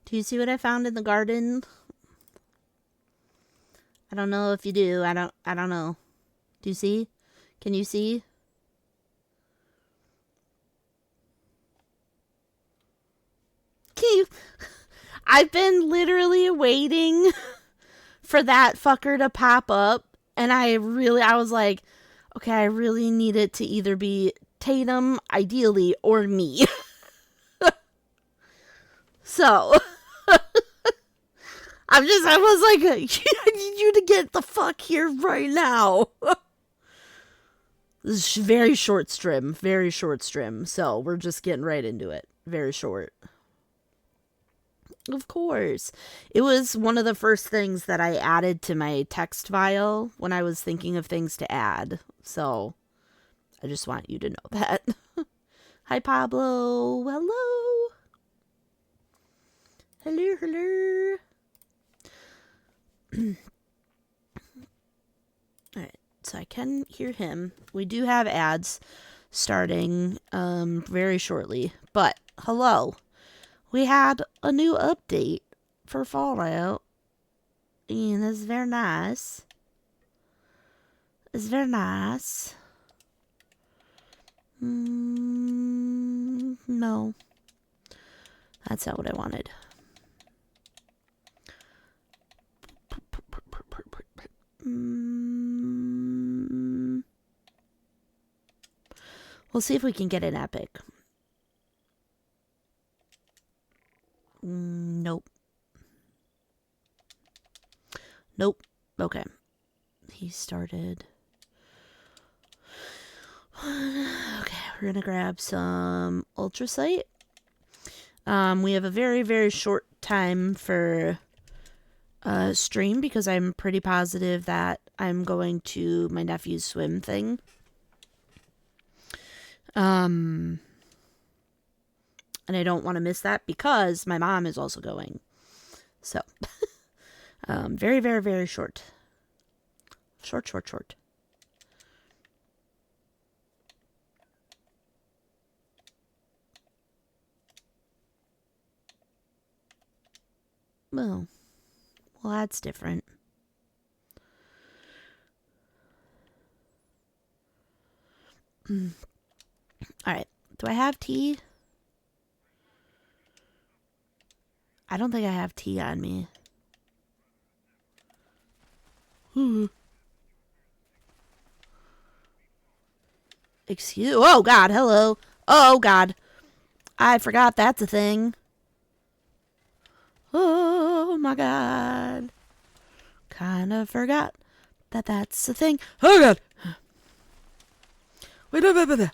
Do you see what I found in the garden? I don't know if you do. I don't know. Do you see? Can you see? Can you? I've been literally waiting for that fucker to pop up, and I was like, okay, I really need it to either be Tatum, ideally, or me. So, I was like, I need you to get the fuck here right now. This is very short stream, so we're just getting right into it. Very short. Of course. It was one of the first things that I added to my text file when I was thinking of things to add. So, I just want you to know that. Hi, Pablo. Hello. Hello, hello. Alright, so I can hear him. We do have ads starting very shortly. But, hello. We had a new update for Fallout. And it's very nice. It's very nice. No. That's not what I wanted. We'll see if we can get an epic. Nope. Nope. Okay. He started. Okay, we're gonna grab some ultrasite. We have a very, very short time for stream because I'm pretty positive that I'm going to my nephew's swim thing. And I don't want to miss that because my mom is also going. So, very, very, very short. Short. Well, that's different. Alright, do I have tea? I don't think I have tea on me. Oh God, hello. Oh God. I forgot that's a thing. Oh my God. Kinda forgot that that's a thing. Oh God. Wait, wait.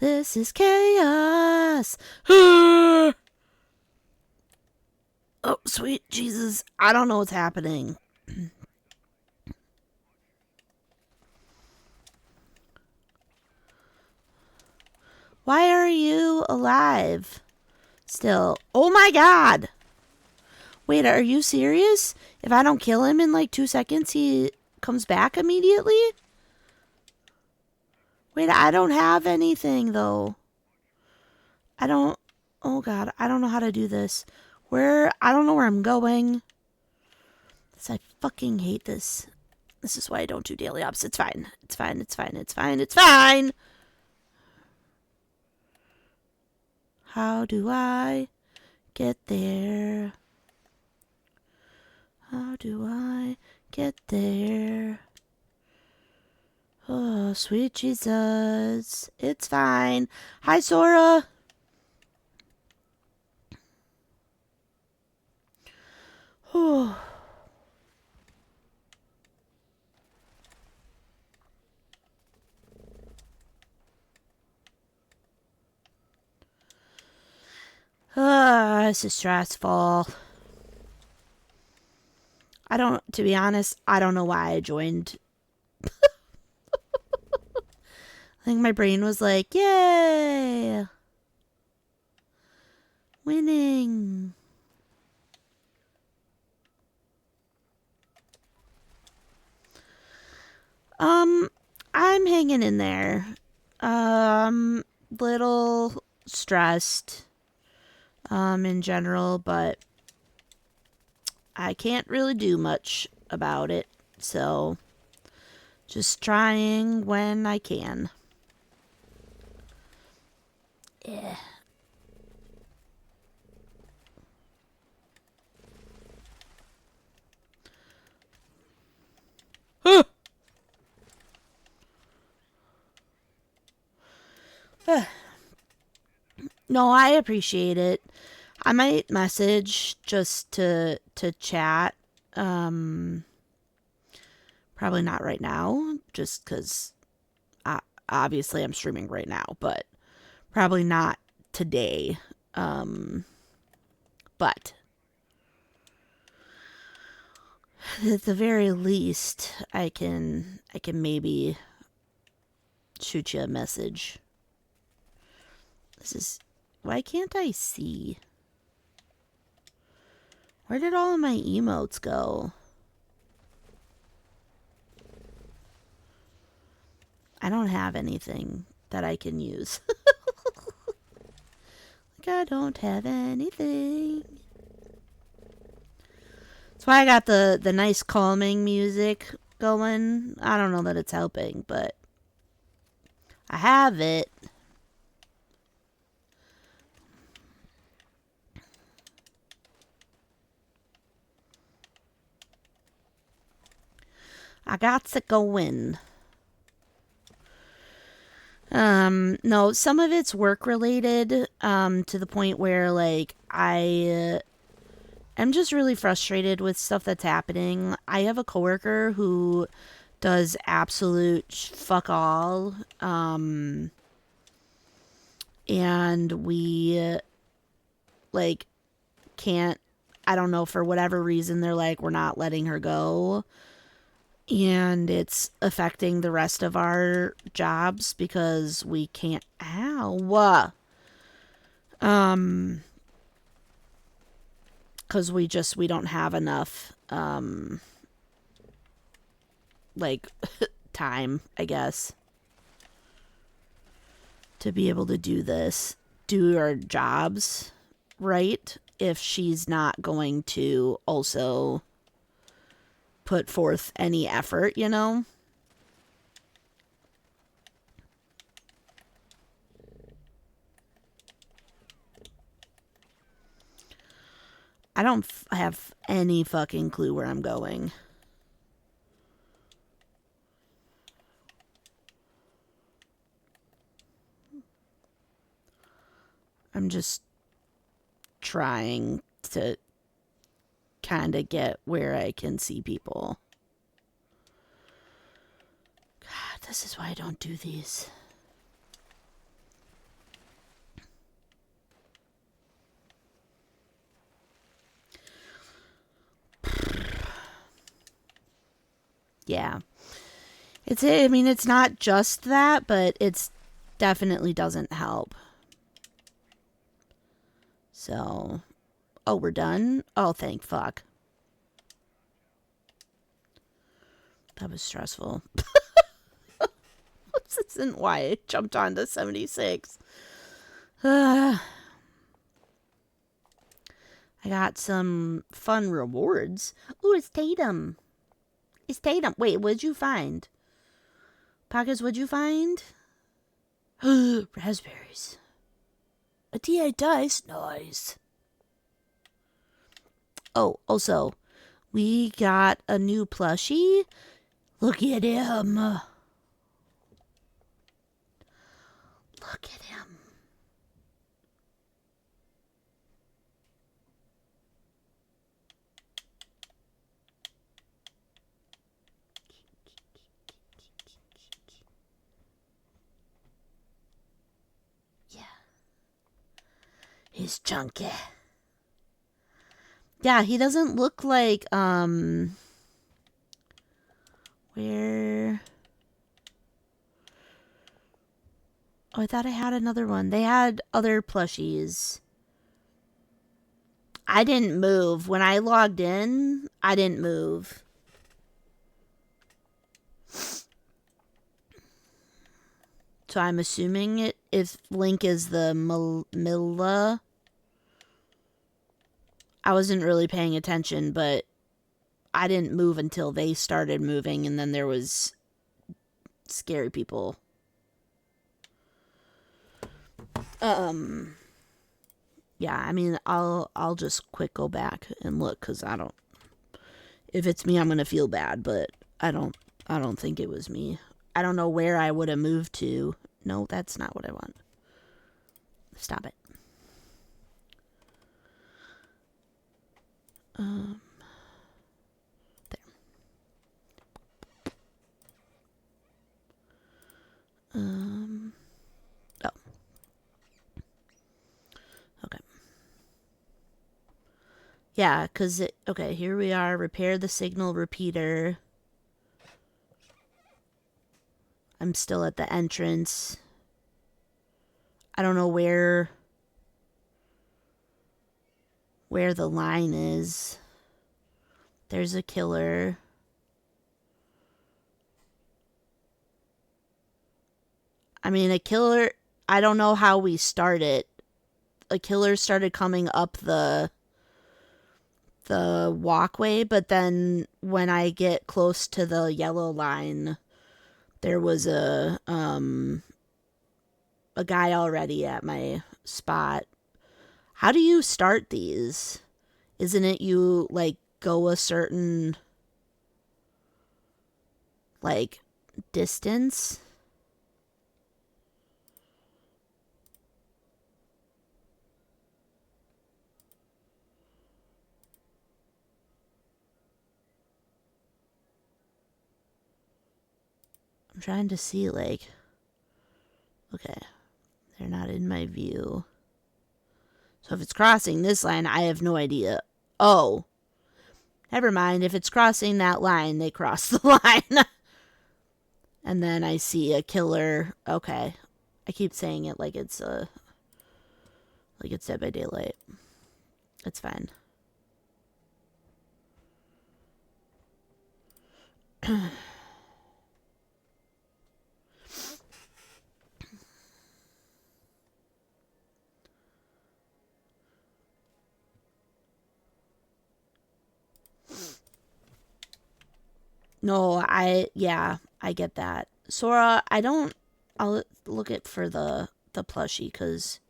This is chaos. Oh, sweet Jesus. I don't know what's happening. Why are you alive still? Oh my God. Wait, are you serious? If I don't kill him in like 2 seconds, he comes back immediately? Wait, I don't have anything though. Oh God, I don't know how to do this. I don't know where I'm going. I fucking hate this. This is why I don't do daily ops. It's fine. It's fine. How do I get there? How do I get there? Oh, sweet Jesus. It's fine. Hi, Sora. Oh. This is stressful. To be honest, I don't know why I joined. I think my brain was like, yay! Winning! Um, I'm hanging in there. Little stressed, in general, but I can't really do much about it. So, just trying when I can. Yeah. No, I appreciate it. I might message just to chat. Um, Probably not right now, just because obviously I'm streaming right now, but probably not today. Um, but at the very least, I can maybe shoot you a message. This is why can't I see? Where did all of my emotes go? I don't have anything that I can use. Like I don't have anything. That's why I got the nice calming music going. I don't know that it's helping, but I have it. I got to go in. No, some of it's work related, to the point where like I'm just really frustrated with stuff that's happening. I have a coworker who does absolute fuck all, and we like can't. I don't know, for whatever reason they're like, we're not letting her go, and it's affecting the rest of our jobs because we can't. Ow. Um, because we don't have enough like time, I guess, to be able to do our jobs right, if she's not going to also put forth any effort. I don't have any fucking clue where I'm going. I'm just trying to kind of get where I can see people. God, this is why I don't do these. Yeah. It's not just that, but it's definitely doesn't help. So, oh, we're done? Oh, thank fuck. That was stressful. This isn't why I jumped onto 76. I got some fun rewards. Ooh, it's Tatum. It's Tatum. Wait, what'd you find? Pockets, what'd you find? Raspberries. A D8 dice? Nice. Oh, also, we got a new plushie. Look at him. Look at him. Yeah. He's chunky. Yeah, he doesn't look like, where... Oh, I thought I had another one. They had other plushies. I didn't move. When I logged in, I didn't move. So I'm assuming if Link is the Milla. I wasn't really paying attention, but I didn't move until they started moving, and then there was scary people. Yeah, I mean, I'll just quick go back and look, because I don't. If it's me, I'm gonna feel bad, but I don't think it was me. I don't know where I would have moved to. No, that's not what I want. Stop it. There. Oh. Okay. Yeah, because okay, here we are. Repair the signal repeater. I'm still at the entrance. I don't know where the line is. There's a killer. I mean, a killer, I don't know how we start it. A killer started coming up the walkway, but then when I get close to the yellow line, there was a guy already at my spot. How do you start these? Isn't it you, like, go a certain, like, distance? I'm trying to see, like, okay, they're not in my view. So if it's crossing this line, I have no idea. Oh, never mind. If it's crossing that line, they cross the line. And then I see a killer. Okay. I keep saying it like it's Dead by Daylight. It's fine. No, I get that. Sora, I'll look it for the plushie, because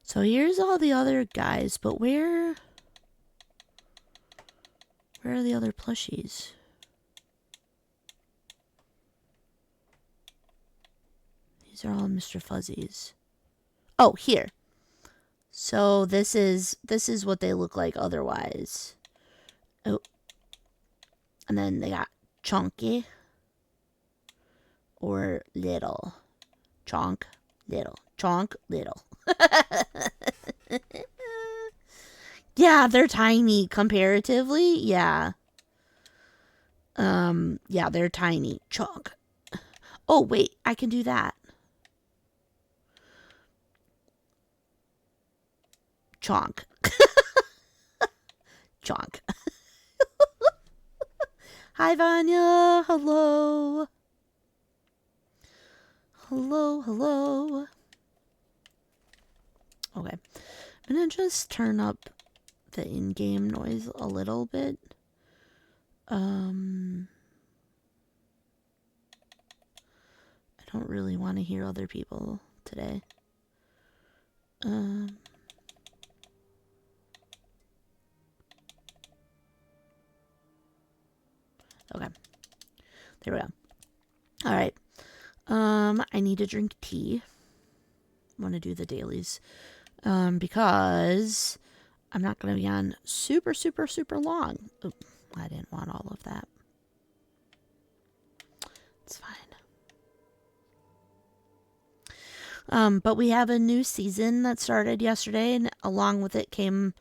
so here's all the other guys, but where are the other plushies? These are all Mr. Fuzzies. Oh, here. So this is what they look like otherwise. Oh. And then they got chunky or little. Chonk, little. Chonk, little. Yeah, they're tiny comparatively. Yeah. Yeah, they're tiny. Chonk. Oh, wait, I can do that. Chonk. Chonk. Hi, Vanya. Hello. Hello. Okay. I'm gonna just turn up the in-game noise a little bit. I don't really want to hear other people today. Okay. There we go. All right. I need to drink tea. I want to do the dailies. Because I'm not going to be on super long. Oh, I didn't want all of that. It's fine. But we have a new season that started yesterday, and along with it came,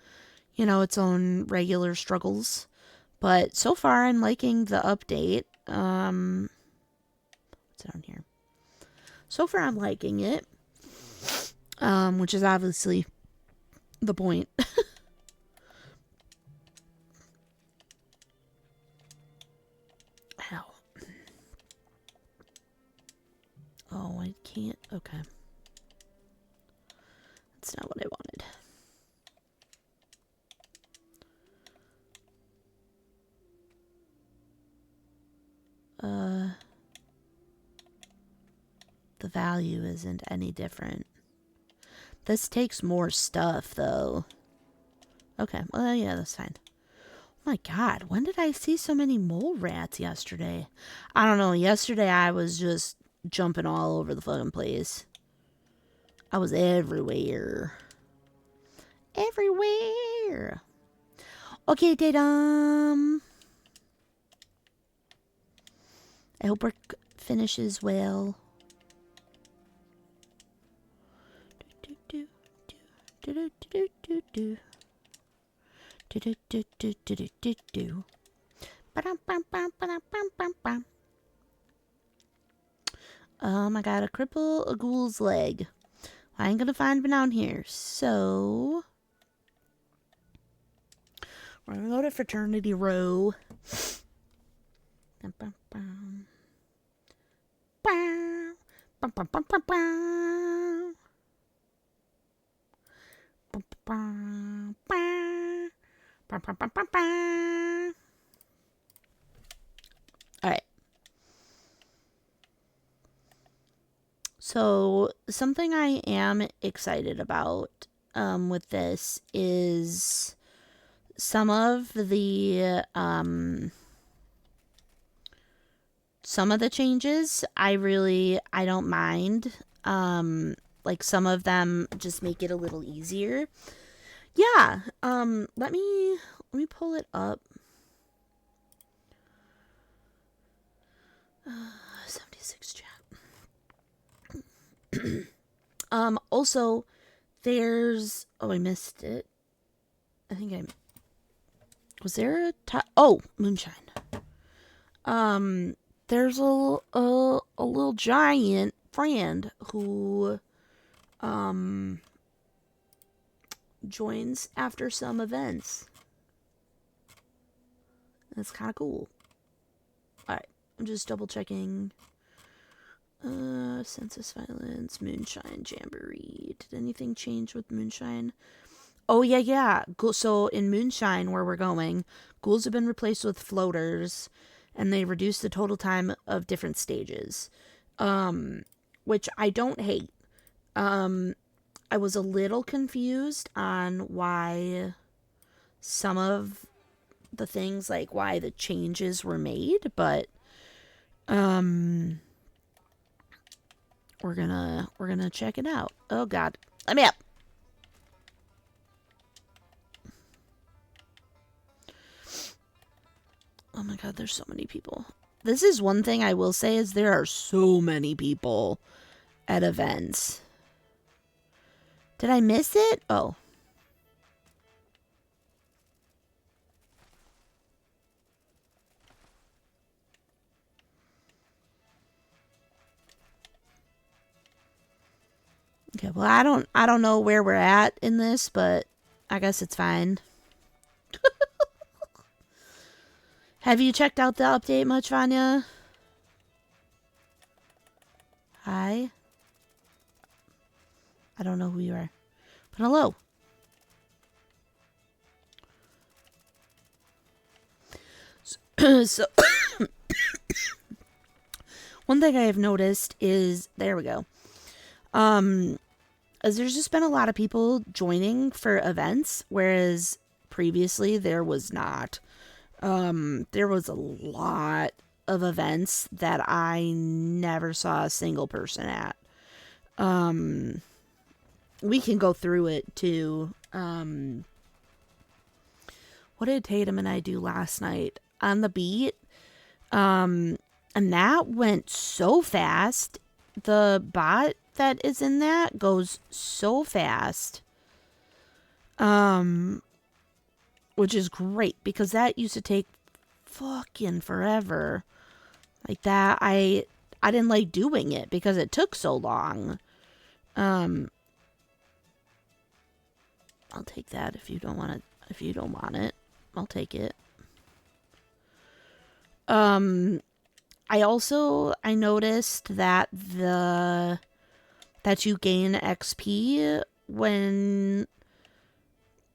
its own regular struggles. But so far, I'm liking the update. What's down here? So far, I'm liking it. which is obviously the point. Ow. Oh, I can't. Okay. That's not what I wanted. The value isn't any different. This takes more stuff, though. Okay, well, yeah, that's fine. Oh my god, when did I see so many mole rats yesterday? I don't know. Yesterday I was just jumping all over the fucking place. I was everywhere. Everywhere. Okay, Tatum. I hope work finishes well. I got a cripple a ghoul's leg. I ain't gonna find him down here, so we're gonna go to Fraternity Row. Alright. So, something I am excited about with this is some of the changes I don't mind. Like some of them just make it a little easier. Yeah. Let me pull it up. 76 chat. Also, there's... Oh, I missed it. I think I... Was there a... Moonshine. There's a little giant friend who... joins after some events. That's kind of cool. Alright, I'm just double checking. Census Violence, Moonshine, Jamboree. Did anything change with Moonshine? Oh, yeah. So in Moonshine, where we're going, ghouls have been replaced with floaters, and they reduce the total time of different stages. Which I don't hate. I was a little confused on why some of the things, like why the changes were made, but we're gonna check it out. Oh god, let me up. Oh my god, there's so many people. This is one thing I will say is there are so many people at events. Did I miss it? Oh. Okay, well, I don't know where we're at in this, but I guess it's fine. Have you checked out the update much, Vanya? Hi. I don't know who you are. But hello. So one thing I have noticed is, there we go. As there's just been a lot of people joining for events, whereas previously there was not. There was a lot of events that I never saw a single person at. We can go through it too. What did Tatum and I do last night? On the beat. And that went so fast. The bot that is in that goes so fast. Which is great because that used to take fucking forever. Like that, I didn't like doing it because it took so long. I'll take that if you don't want it. If you don't want it, I'll take it. I noticed that that you gain XP when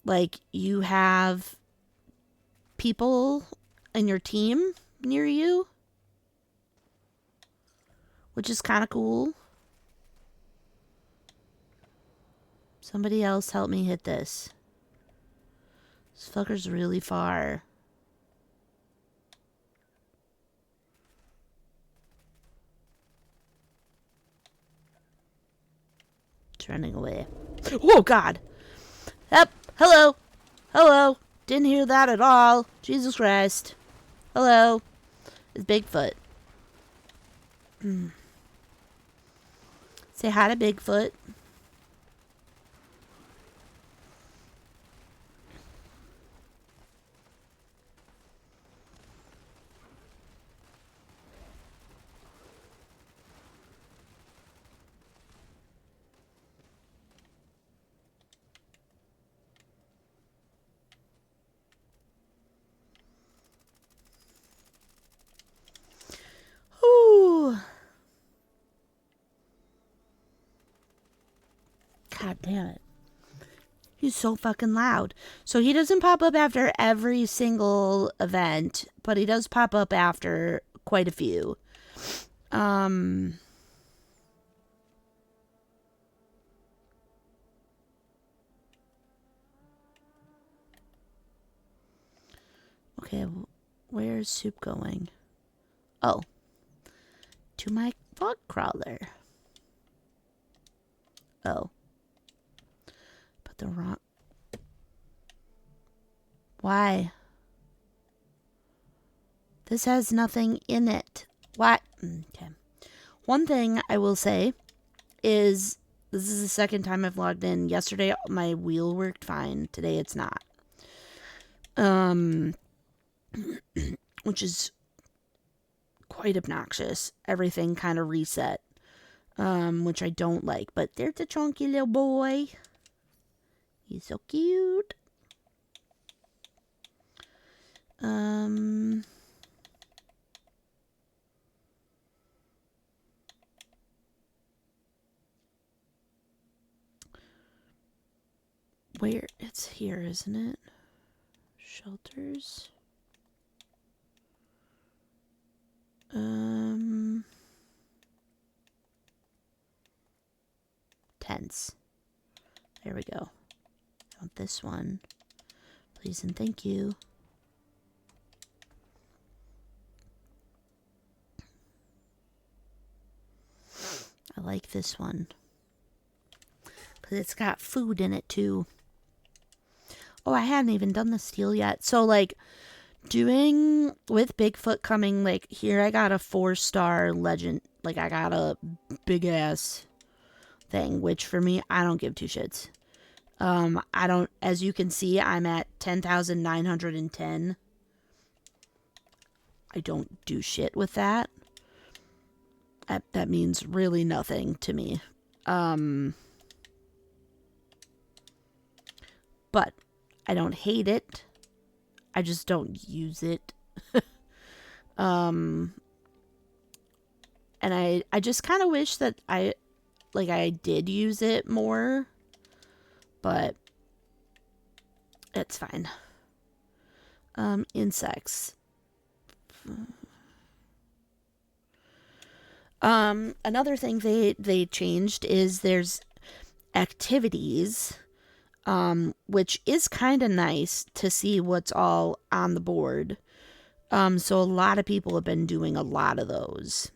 like you have people in your team near you, which is kind of cool. Somebody else help me hit this. This fucker's really far. It's running away. Oh, God. Yep. Hello. Hello. Didn't hear that at all. Jesus Christ. Hello. It's Bigfoot. Say hi to Bigfoot. God damn it. He's so fucking loud. So he doesn't pop up after every single event, but he does pop up after quite a few. Okay, where's Soup going? Oh. To my fog crawler. Oh. But the wrong... Why? This has nothing in it. What? Okay. One thing I will say is this is the second time I've logged in. Yesterday my wheel worked fine. Today it's not. Which is quite obnoxious. Everything kind of reset. Which I don't like. But there's a chunky little boy. He's so cute. Where? It's here, isn't it? Shelters. Tents. There we go. I want this one. Please and thank you. I like this one. Because it's got food in it too. Oh, I hadn't even done the steel yet. So like doing with Bigfoot coming, like here I got a 4-star legend. Like I got a big ass thing, which for me, I don't give two shits. I don't, as you can see, I'm at 10,910. I don't do shit with that. That means really nothing to me. But I don't hate it. I just don't use it. And I just kind of wish that I did use it more. But it's fine. Insects. Another thing they changed is there's activities, which is kind of nice to see what's all on the board. So a lot of people have been doing a lot of those.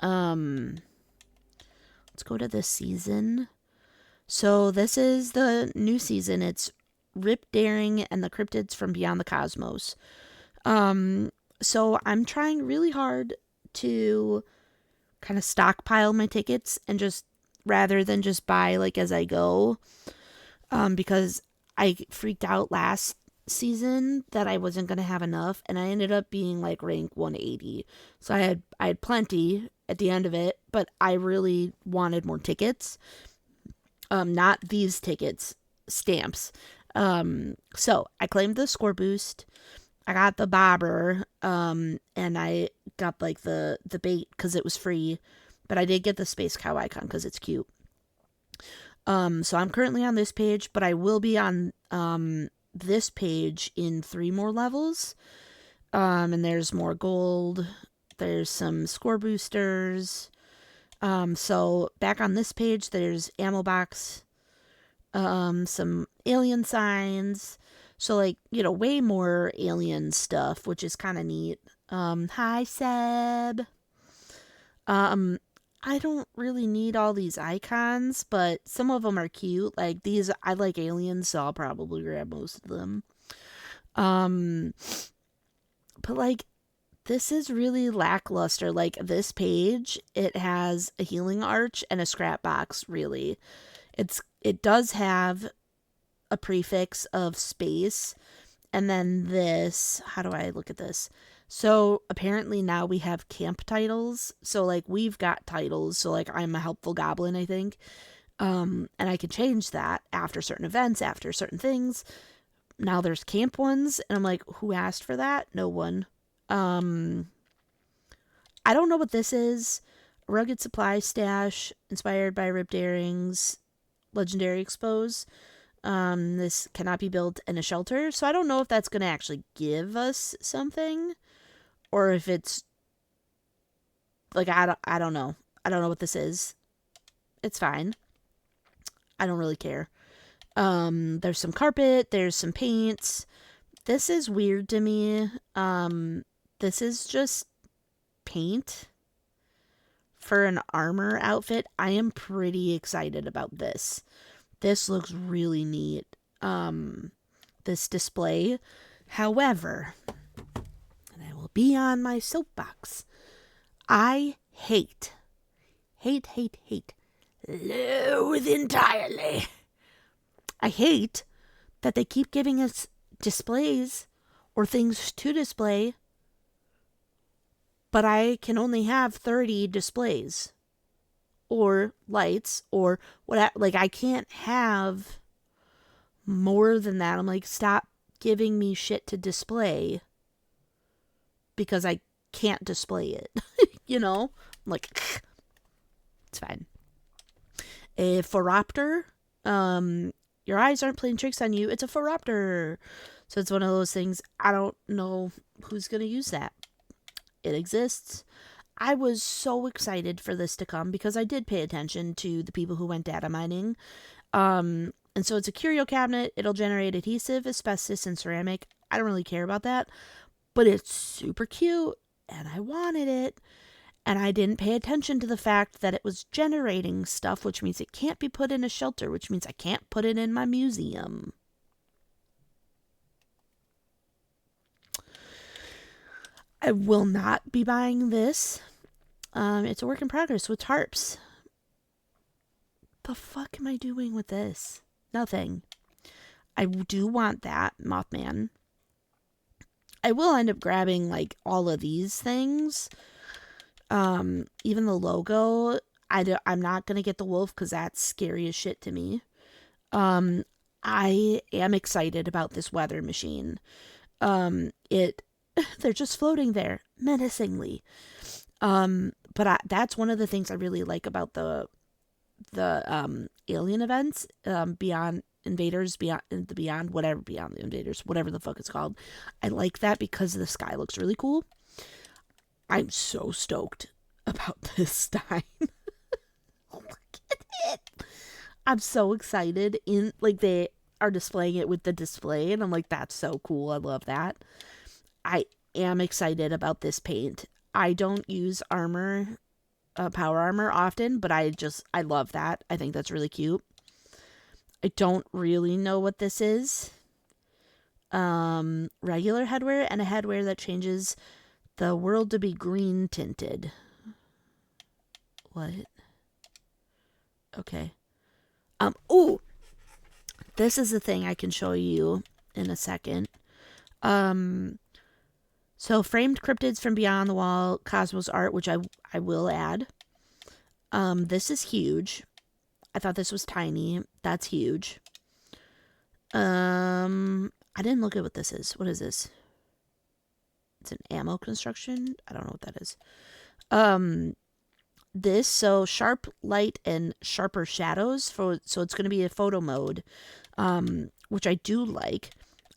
Let's go to this season. So this is the new season. It's Rip Daring and the Cryptids from Beyond the Cosmos. So I'm trying really hard to kind of stockpile my tickets and just rather than just buy like as I go. Because I freaked out last season that I wasn't going to have enough and I ended up being like rank 180. So I had plenty at the end of it, but I really wanted more tickets. Not these tickets. stamps. So I claimed the score boost. I got the bobber, and I got like the bait because it was free, but I did get the space cow icon because it's cute. So I'm currently on this page, but I will be on this page in 3 more levels. And there's more gold. There's some score boosters. So back on this page, there's ammo box, some alien signs. So like, way more alien stuff, which is kind of neat. Hi Seb. I don't really need all these icons, but some of them are cute. Like these, I like aliens, so I'll probably grab most of them. But like, this is really lackluster. Like this page, it has a healing arch and a scrap box, really. It does have a prefix of space, and then this, how do I look at this? So apparently now we have camp titles. So like we've got titles. So like I'm a helpful goblin, I think. And I can change that after certain events, after certain things. Now there's camp ones, and I'm like, who asked for that? No one. I don't know what this is. Rugged supply stash inspired by ripped earrings. Legendary expose. This cannot be built in a shelter. So I don't know if that's going to actually give us something, or if it's like, I don't know. I don't know what this is. It's fine. I don't really care. There's some carpet. There's some paints. This is weird to me. This is just paint for an armor outfit. I am pretty excited about this. This looks really neat. This display. However, and I will be on my soapbox, I hate, loathe entirely. I hate that they keep giving us displays or things to display, but I can only have 30 displays or lights or what. Like, I can't have more than that. I'm like, stop giving me shit to display because I can't display it. I'm like, it's fine. A Phoropter. Your eyes aren't playing tricks on you. It's a Phoropter. So it's one of those things. I don't know who's going to use that. It exists. I was so excited for this to come because I did pay attention to the people who went data mining. And so it's a curio cabinet. It'll generate adhesive, asbestos, and ceramic. I don't really care about that. But it's super cute. And I wanted it. And I didn't pay attention to the fact that it was generating stuff, which means it can't be put in a shelter, which means I can't put it in my museum. I will not be buying this. It's a work in progress with tarps. The fuck am I doing with this? Nothing. I do want that Mothman. I will end up grabbing like all of these things. Even the logo. I'm not gonna get the wolf because that's scary as shit to me. I am excited about this weather machine. They're just floating there menacingly. But that's one of the things I really like about the alien events, Beyond Invaders, Beyond whatever, Beyond the Invaders, whatever the fuck it's called. I like that because the sky looks really cool. I'm so stoked about this Stein. Oh, look at it. I'm so excited. They are displaying it with the display, and I'm like, that's so cool. I love that. I am excited about this paint. I don't use power armor often, but I love that. I think that's really cute. I don't really know what this is. Regular headwear and a headwear that changes the world to be green tinted. What? Okay. Ooh! This is the thing I can show you in a second. So framed cryptids from beyond the wall, Cosmos art, which I will add. This is huge. I thought this was tiny. That's huge. I didn't look at what this is. What is this? It's an ammo construction. I don't know what that is. This, so sharp light and sharper shadows, so it's going to be a photo mode, which I do like.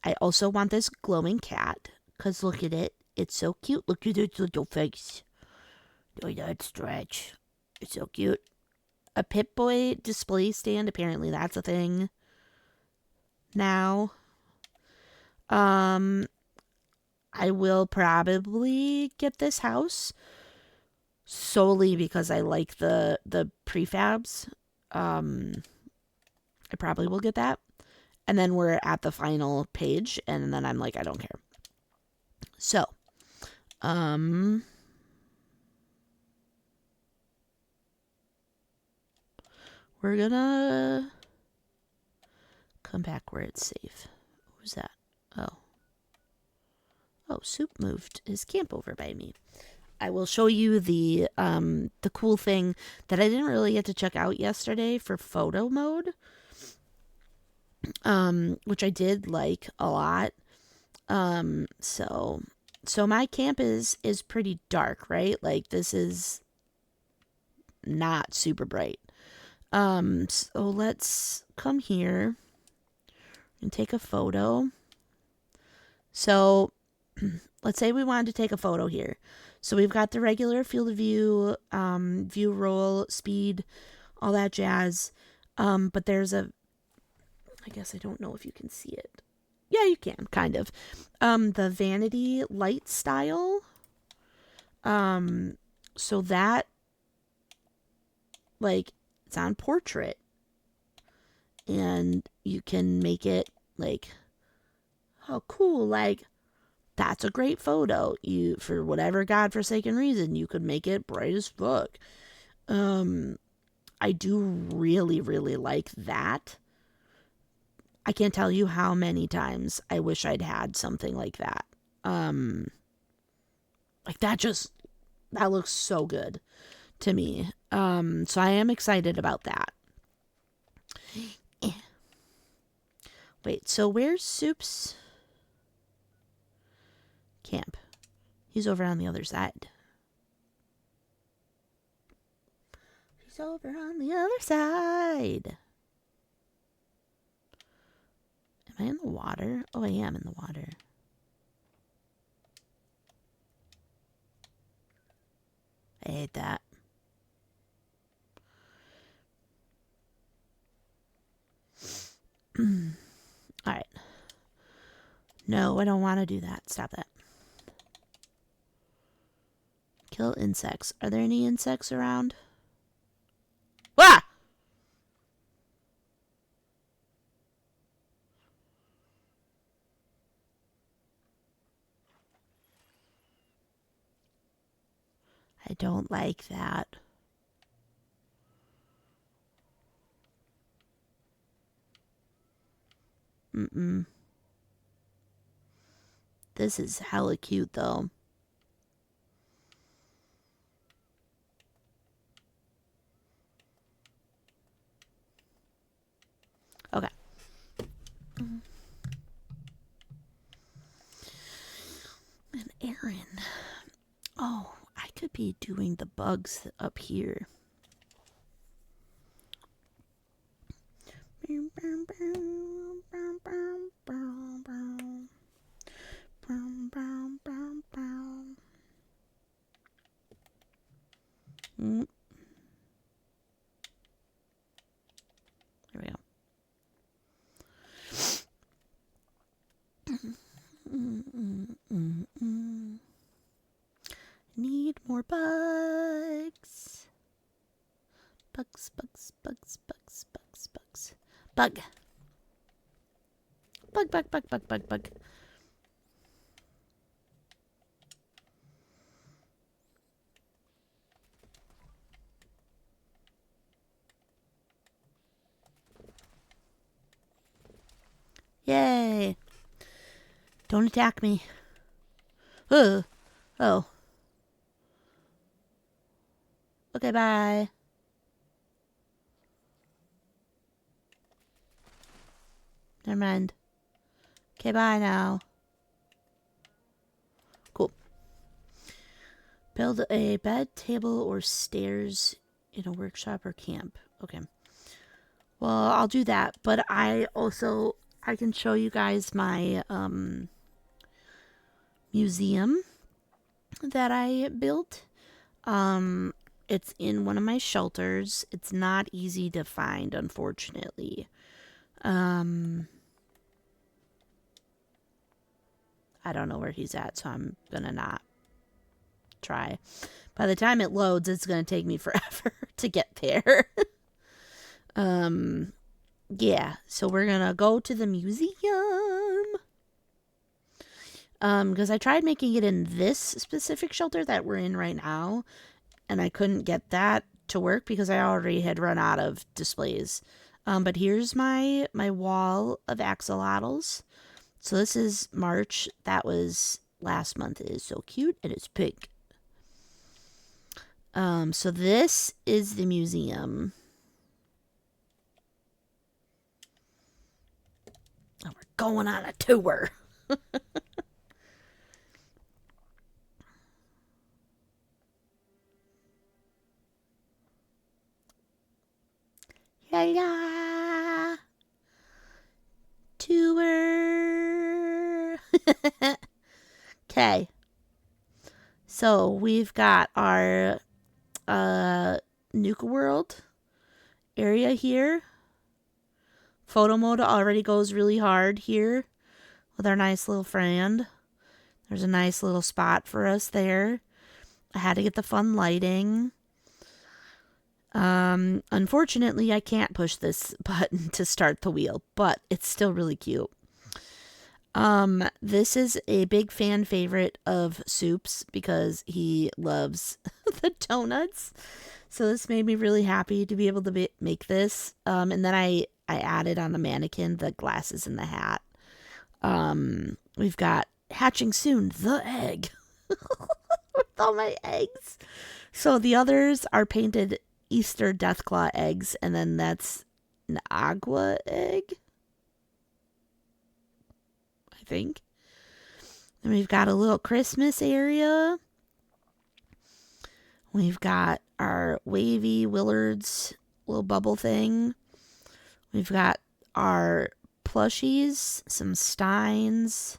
I also want this glowing cat, because look at it. It's so cute. Look at its little face. Look at that stretch. It's so cute. A Pip-Boy display stand, apparently that's a thing now. I will probably get this house solely because I like the prefabs. I probably will get that. And then we're at the final page, and then I'm like, I don't care. So, we're gonna come back where it's safe. Who's that? Oh, Soup moved his camp over by me. I will show you the cool thing that I didn't really get to check out yesterday for photo mode, which I did like a lot. So my camp is pretty dark, right? Like this is not super bright. So let's come here and take a photo. So let's say we wanted to take a photo here. So we've got the regular field of view, view roll, speed, all that jazz. But there's I guess I don't know if you can see it. Yeah, you can, kind of. The vanity light style. So that, like, it's on portrait. And you can make it, like, oh, cool, like, that's a great photo. You, for whatever godforsaken reason, you could make it bright as fuck. I do really, really like that. I can't tell you how many times I wish I'd had something like that. Like that looks so good to me. So I am excited about that. Wait, so where's Soup's camp? He's over on the other side. He's over on the other side. Am I in the water? Oh, I am in the water. I hate that. Alright. No, I don't want to do that. Stop that. Kill insects. Are there any insects around? Ah! I don't like that. Mm-mm. This is hella cute, though. Okay. And Aaron. Oh, I could be doing the bugs up here. There we go. Need more bugs. Bugs, bugs, bugs, bugs, bugs, bugs. Bug. Bug, bug, bug, bug, bug, bug. Yay. Don't attack me. Oh. Okay, bye. Never mind. Okay, bye now. Cool. Build a bed, table, or stairs in a workshop or camp. Okay. Well, I'll do that. But I can show you guys my museum that I built. It's in one of my shelters. It's not easy to find, unfortunately. I don't know where he's at, so I'm gonna not try. By the time it loads, it's gonna take me forever to get there. Yeah, so we're gonna go to the museum. Because I tried making it in this specific shelter that we're in right now, and I couldn't get that to work because I already had run out of displays. But here's my wall of axolotls. So this is March. That was last month. It is so cute, and it's pink. So this is the museum. Oh, we're going on a tour. La tour. Okay. So we've got our Nuka World area here. Photo mode already goes really hard here with our nice little friend. There's a nice little spot for us there. I had to get the fun lighting. Unfortunately, I can't push this button to start the wheel, but it's still really cute. This is a big fan favorite of Soup's because he loves the donuts. So this made me really happy to be able to make this. And then I added on the mannequin the glasses and the hat. We've got hatching soon, the egg. With all my eggs. So the others are painted Easter Deathclaw eggs, and then that's an agua egg, I think. And we've got a little Christmas area. We've got our wavy Willards little bubble thing. We've got our plushies, some Steins.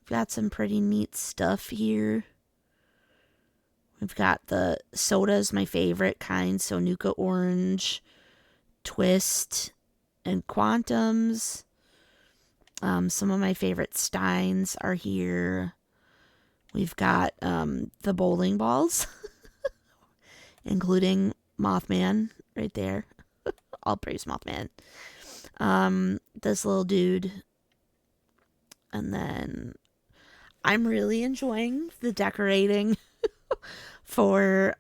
We've got some pretty neat stuff here. We've got the sodas, my favorite kind, so Nuka Orange, Twist, and Quantums. Some of my favorite Steins are here. We've got the bowling balls, including Mothman right there. I'll praise Mothman. This little dude. And then I'm really enjoying the decorating for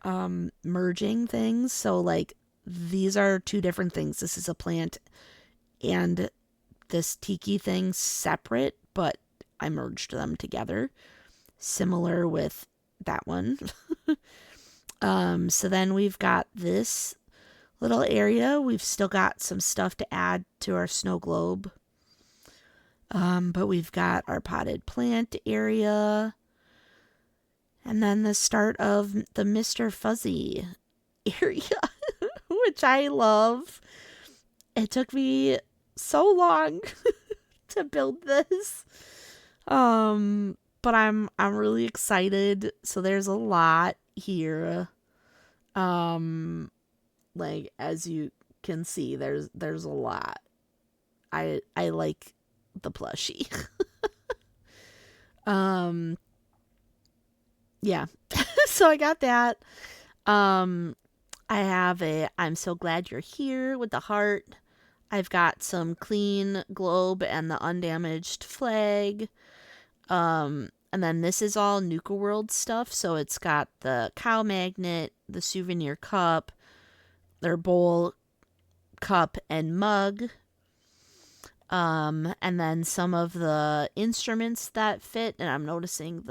merging things. So like these are two different things. This is a plant and this tiki thing separate, but I merged them together. Similar with that one. So then we've got this little area. We've still got some stuff to add to our snow globe. But we've got our potted plant area. And then the start of the Mr. Fuzzy area, which I love. It took me so long to build this. But I'm really excited. So there's a lot here. Like as you can see, there's a lot. I like the plushie. Yeah. So I got that. I have a I'm so glad you're here with the heart. I've got some clean globe and the undamaged flag. And then this is all Nuka World stuff. So it's got the cow magnet, the souvenir cup, their bowl, cup, and mug. And then some of the instruments that fit. And I'm noticing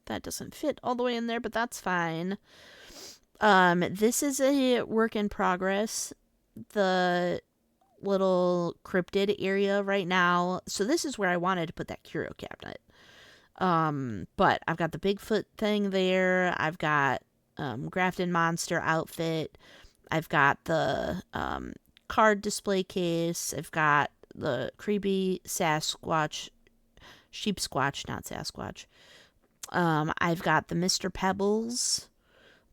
that doesn't fit all the way in there, but that's fine. This is a work in progress. The little cryptid area right now. So this is where I wanted to put that curio cabinet. But I've got the Bigfoot thing there. I've got Grafton Monster outfit. I've got the card display case. I've got the creepy Sasquatch, sheep squatch, not Sasquatch. I've got the Mr. Pebbles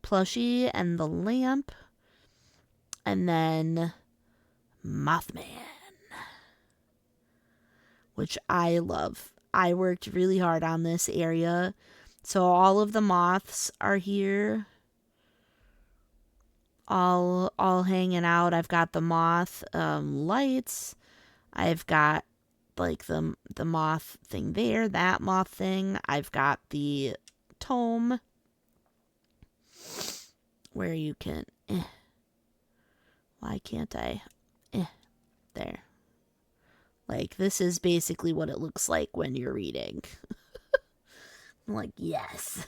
plushie and the lamp. And then Mothman, which I love. I worked really hard on this area. So all of the moths are here. All hanging out. I've got the moth lights. I've got like the moth thing there, that moth thing. I've got the tome where you can why can't I? There. Like, this is basically what it looks like when you're reading. I'm like, yes.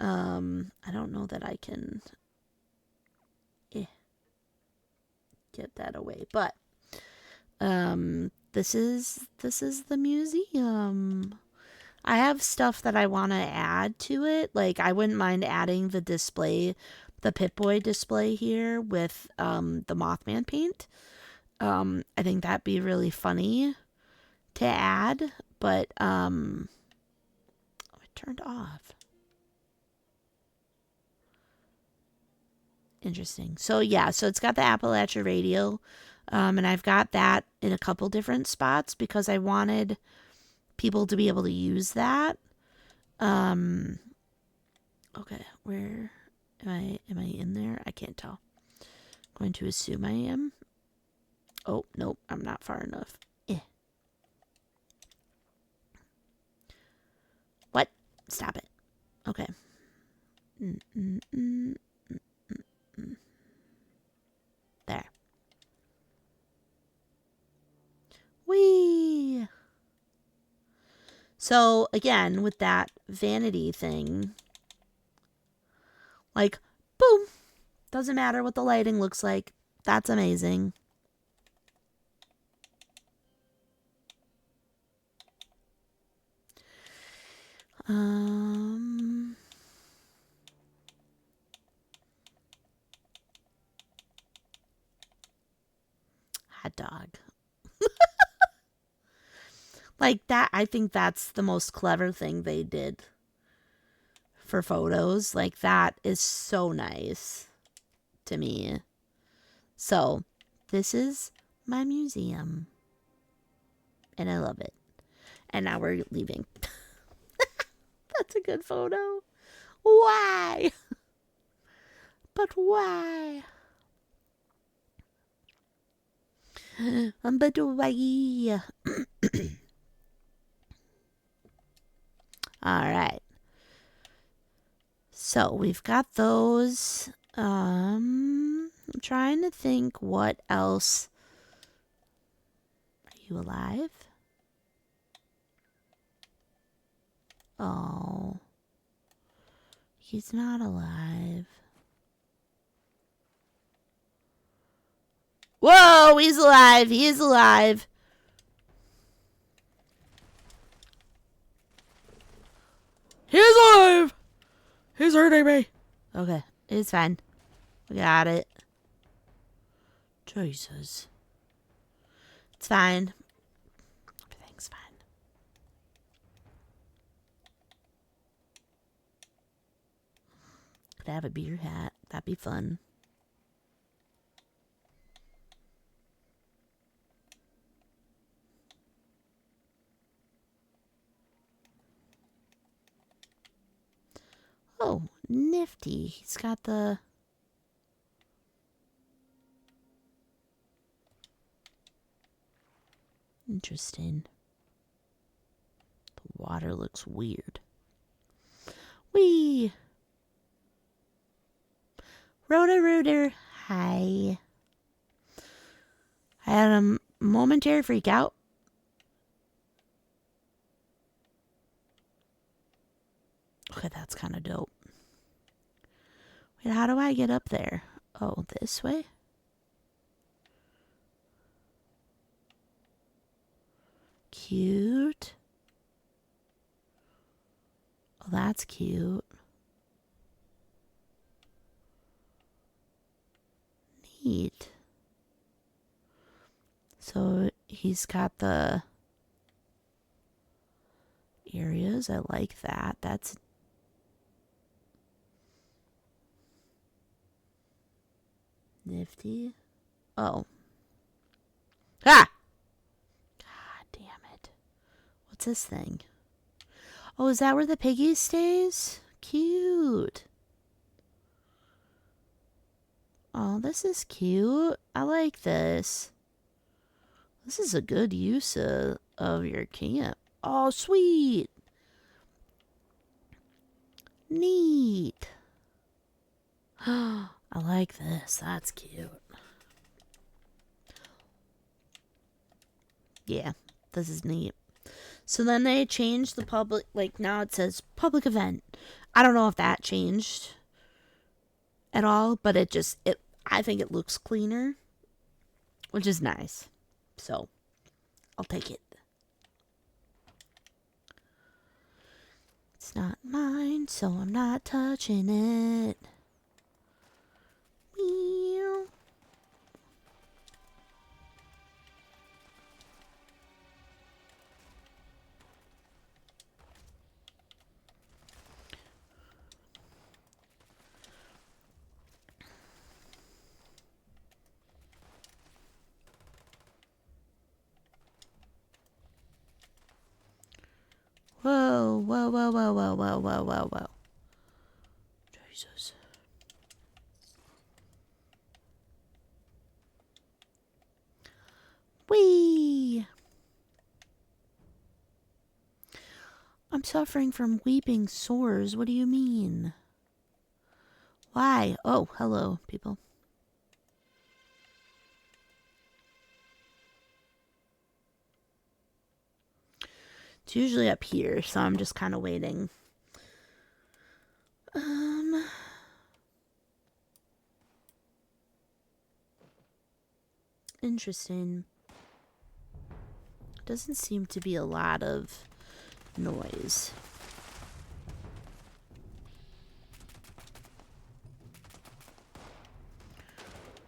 I don't know that I can get that away, but this is the museum. I have stuff that I want to add to it. Like, I wouldn't mind adding the display, the Pip-Boy display here with the Mothman paint. I think that'd be really funny to add, but it turned off. Interesting. So yeah, so it's got the Appalachia radio, and I've got that in a couple different spots because I wanted people to be able to use that. Okay, where am I in there? I can't tell. I'm going to assume I am. Oh, nope, I'm not far enough. What? Stop it. Okay. There. Whee! So, again, with that vanity thing, like, boom! Doesn't matter what the lighting looks like. That's amazing. Hot dog. Like that, I think that's the most clever thing they did for photos. Like, that is so nice to me. So, this is my museum. And I love it. And now we're leaving. That's a good photo. Why? But why? But why? All right. So we've got those. I'm trying to think what else. Are you alive? Oh. He's not alive. Whoa, he's alive. He is alive. He's alive. He's hurting me. Okay, it's fine. We got it. Jesus. It's fine. Everything's fine. Could have a beer hat. That'd be fun. Oh, nifty. He's got the... Interesting. The water looks weird. Whee! Roto-Rooter. Hi. I had a momentary freak out. Okay, that's kind of dope. Wait, how do I get up there? Oh, this way? cute. Oh, that's cute. Neat. So he's got the areas. I like that. That's nifty. Oh. Ah! God damn it. What's this thing? Oh, is that where the piggy stays? Cute. Oh, this is cute. I like this. This is a good use of your camp. Oh, sweet. Neat. I like this. That's cute. Yeah, this is neat. So then they changed the public, like now it says public event. I don't know if that changed at all, but I think it looks cleaner, which is nice. So I'll take it. It's not mine, so I'm not touching it. Meow. Whoa, whoa, whoa, whoa, whoa, whoa, whoa, whoa, whoa. Jesus. Whee! I'm suffering from weeping sores. What do you mean? Why? Oh, hello, people. It's usually up here, so I'm just kind of waiting. Interesting. Doesn't seem to be a lot of noise.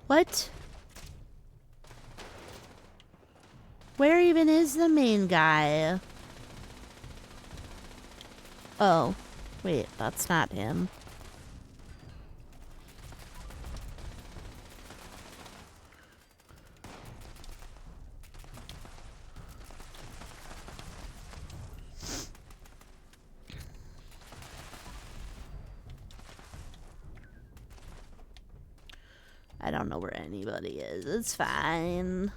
What? Where even is the main guy? Oh, wait, that's not him. I don't know where anybody is. It's fine.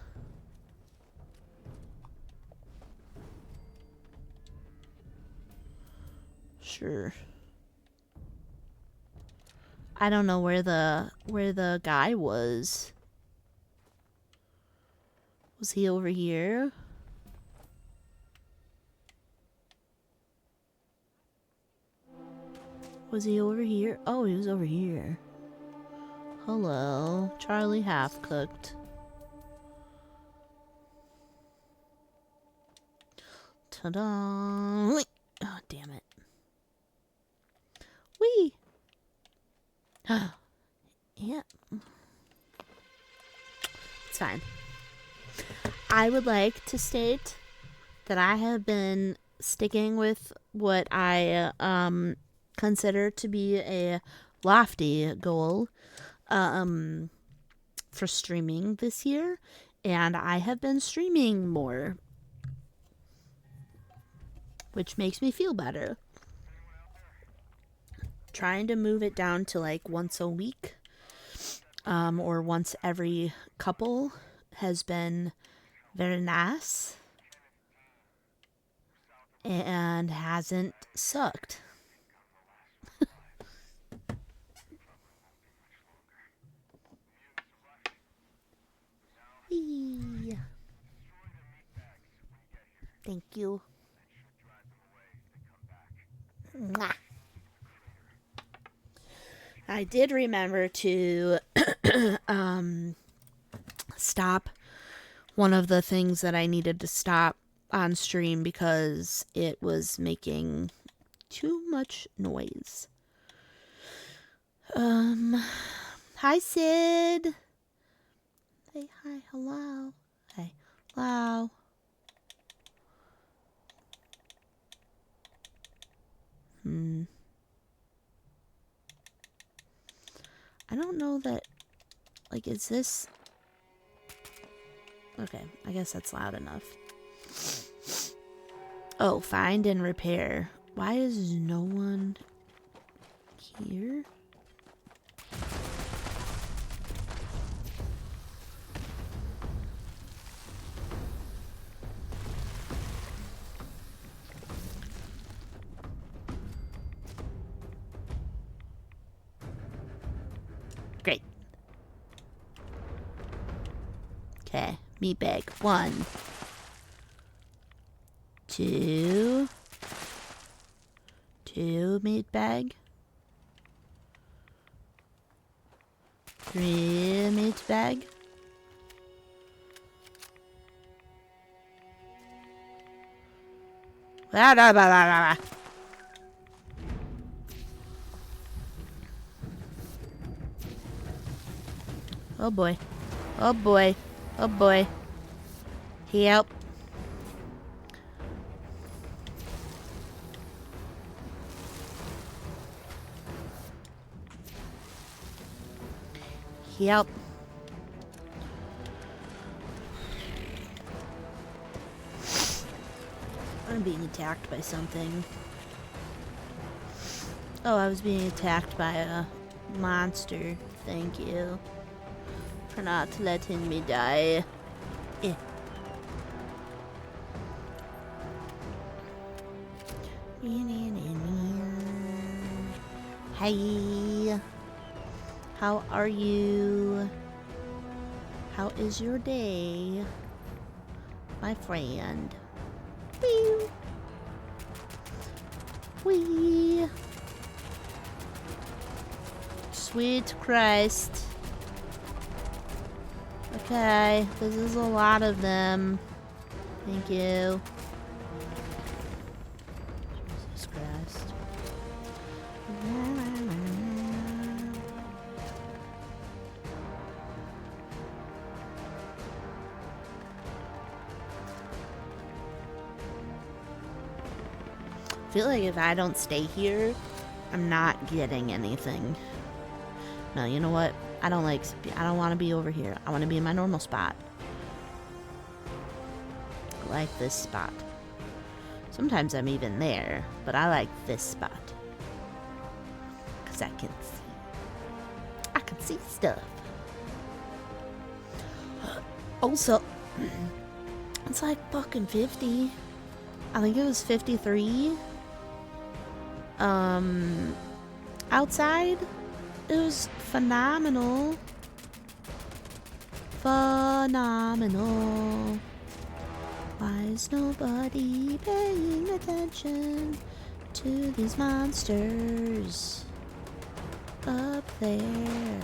Sure. I don't know where the guy was. Was he over here? Was he over here? Oh, he was over here. Hello, Charlie Half Cooked. Ta-da! Oh, damn it. Whee! Yeah. It's fine. I would like to state that I have been sticking with what I consider to be a lofty goal for streaming this year, and I have been streaming more, which makes me feel better. Trying to move it down to like once a week or once every couple has been very nice and hasn't sucked. Thank you. Mwah. I did remember to stop one of the things that I needed to stop on stream because it was making too much noise. Hi, Sid. Hey, hi, hello. Hey, hello. I don't know that, like, is this... Okay, I guess that's loud enough. Oh, find and repair. Why is no one here? Great. Okay, meat bag. 1, 2 meat bag. 3 meat bag. Blah, blah, blah, blah, blah. Oh boy. Oh boy. Oh boy. Help. Help. I'm being attacked by something. Oh, I was being attacked by a monster. Thank you for not letting me die. Eh. Hey, how are you? How is your day, my friend? Wee. Wee. Sweet Christ. Okay, this is a lot of them. Thank you. Jesus Christ. I feel like if I don't stay here, I'm not getting anything. No, you know what? I don't want to be over here. I want to be in my normal spot. I like this spot. Sometimes I'm even there, but I like this spot. Because I can see stuff. Also, it's like fucking 50. I think it was 53. Outside, it was phenomenal. Phenomenal. Why is nobody paying attention to these monsters up there?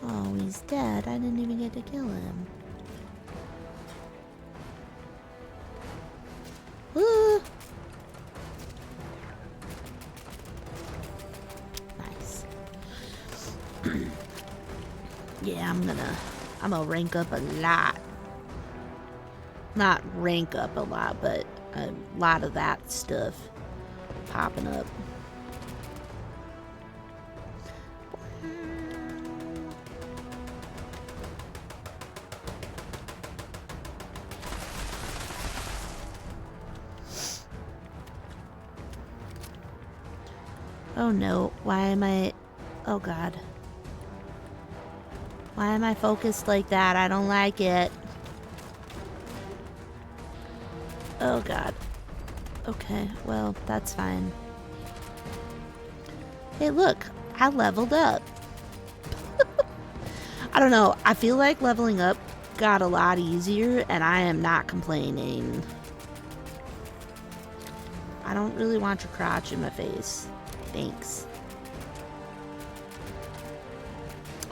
Oh, he's dead. I didn't even get to kill him. Woo! Nice. Yeah, I'm gonna rank up a lot. Not rank up a lot, but a lot of that stuff popping up. Oh no, why am I... Oh god. Why am I focused like that? I don't like it. Oh god. Okay, well, that's fine. Hey look, I leveled up. I don't know, I feel like leveling up got a lot easier and I am not complaining. I don't really want your crotch in my face. Thanks.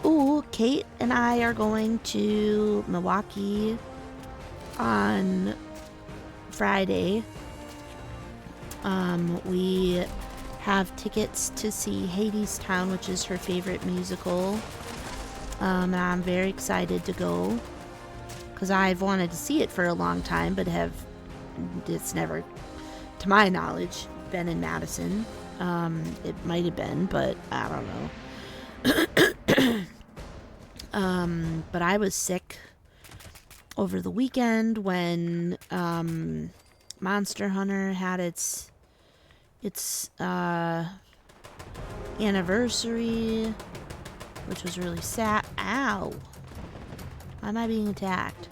Ooh, Kate and I are going to Milwaukee on Friday. We have tickets to see Hadestown, which is her favorite musical. And I'm very excited to go because I've wanted to see it for a long time, but it's never, to my knowledge, been in Madison. It might have been, but I don't know. But I was sick over the weekend when Monster Hunter had its anniversary, which was really sad. Ow! Why am I being attacked?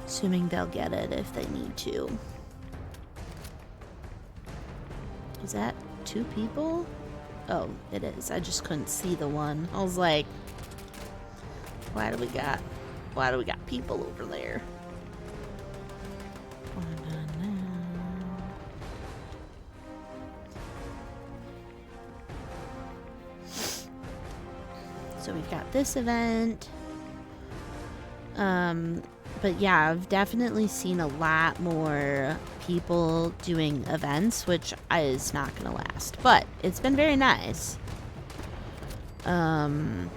Assuming they'll get it if they need to. Is that 2 people? Oh, it is. I just couldn't see the one. I was like, why do we got people over there? So we've got this event. But yeah, I've definitely seen a lot more people doing events, which is not going to last. But it's been very nice. I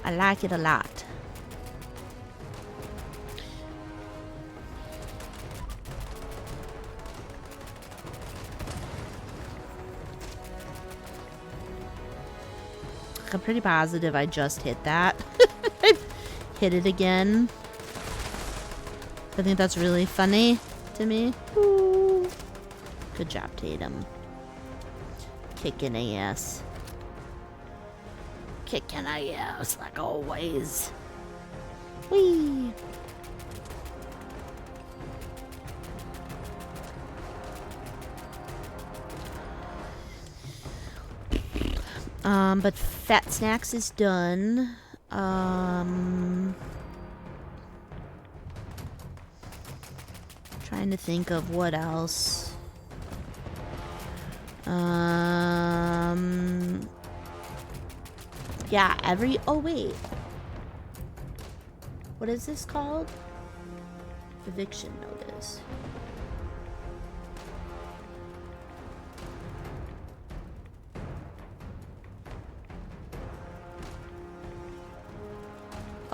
like it a lot. I'm pretty positive I just hit that. Hit it again. I think that's really funny to me. Ooh. Good job, Tatum. Kicking ass. Kicking ass like always. Whee! But Fat Snacks is done. Trying to think of what else. Yeah, oh wait. What is this called? Eviction notice.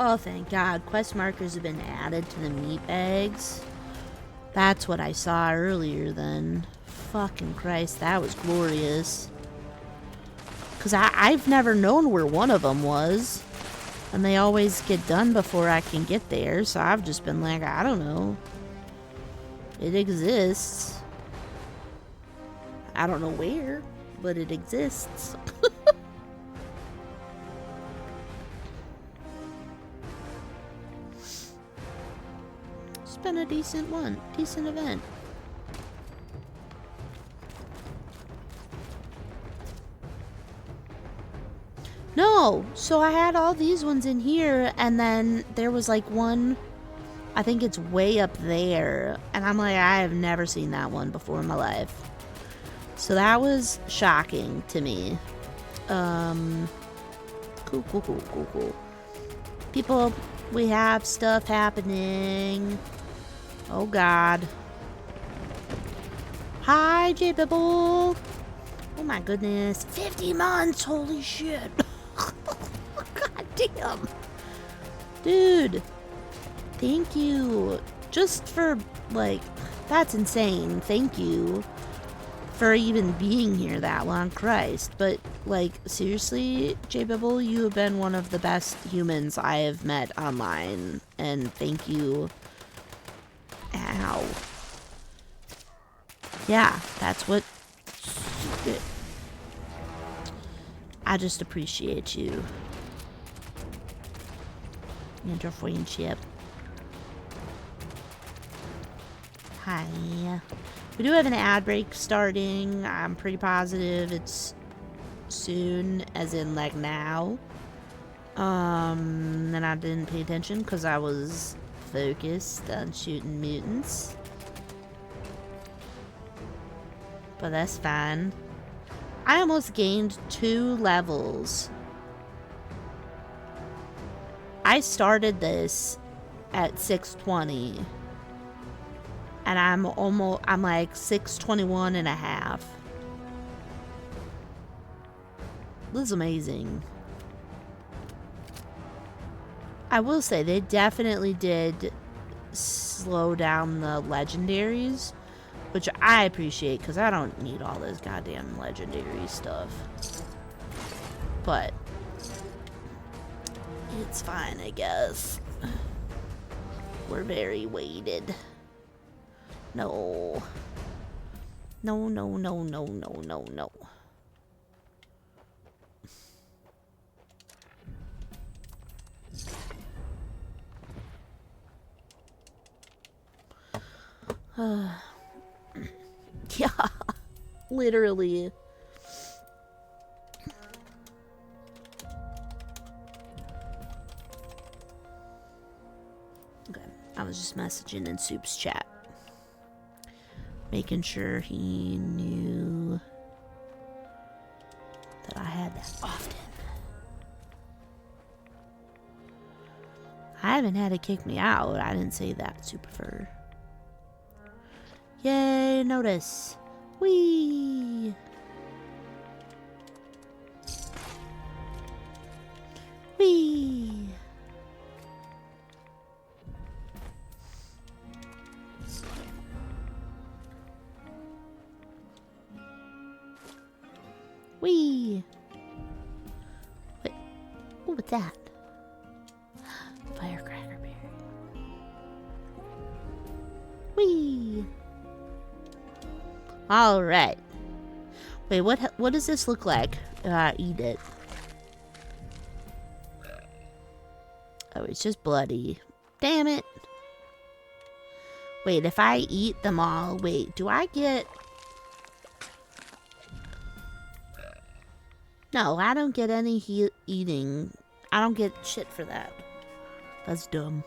Oh, thank God. Quest markers have been added to the meat bags. That's what I saw earlier then. Fucking Christ, that was glorious. Because I've never known where one of them was. And they always get done before I can get there. So I've just been like, I don't know. It exists. I don't know where, but it exists. It's been a decent event. No, so I had all these ones in here, and then there was like one, I think it's way up there, and I'm like, I have never seen that one before in my life. So that was shocking to me. Cool. People, we have stuff happening. Oh God. Hi, J-Bibble. Oh my goodness. 50 months, holy shit. God damn. Dude. Thank you. Just for, like, that's insane. Thank you for even being here that long. Christ. But, like, seriously, J-Bibble, you have been one of the best humans I have met online. And thank you. Ow. Yeah, that's what... I just appreciate you. And your friendship. Hi. We do have an ad break starting. I'm pretty positive it's soon, as in like now. And I didn't pay attention because I was focused on shooting mutants. But that's fine. I almost gained 2 levels. I started this at 620. And I'm like 621 and a half. This is amazing. I will say they definitely did slow down the legendaries, which I appreciate because I don't need all this goddamn legendary stuff. But it's fine, I guess. We're very weighted. No. No, no, no, no, no, no, no. Yeah, literally. Okay, I was just messaging in Soup's chat, making sure he knew that I had that often. I haven't had it kick me out. I didn't say that, Superfur. Yay, notice. Whee! Whee! Whee! Wait, what was that? Firecracker berry. Whee! All right. Wait, what does this look like? Eat it. Oh, it's just bloody. Damn it. Wait, if I eat them all, wait, do I get... No, I don't get any eating. I don't get shit for that. That's dumb.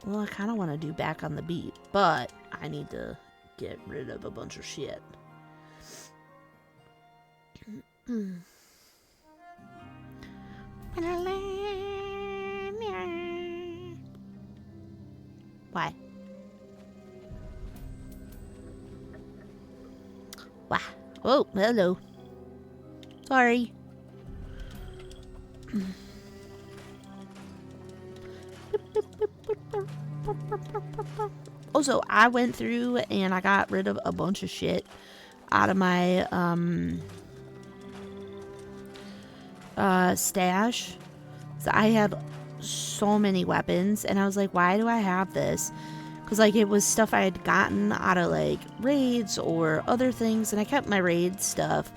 Well, I kind of want to do back on the beat, but I need to get rid of a bunch of shit. Why? Why? Oh, hello. Sorry. Also, I went through and I got rid of a bunch of shit out of my stash. So I had so many weapons and I was like, why do I have this? Because like it was stuff I had gotten out of like raids or other things, and I kept my raid stuff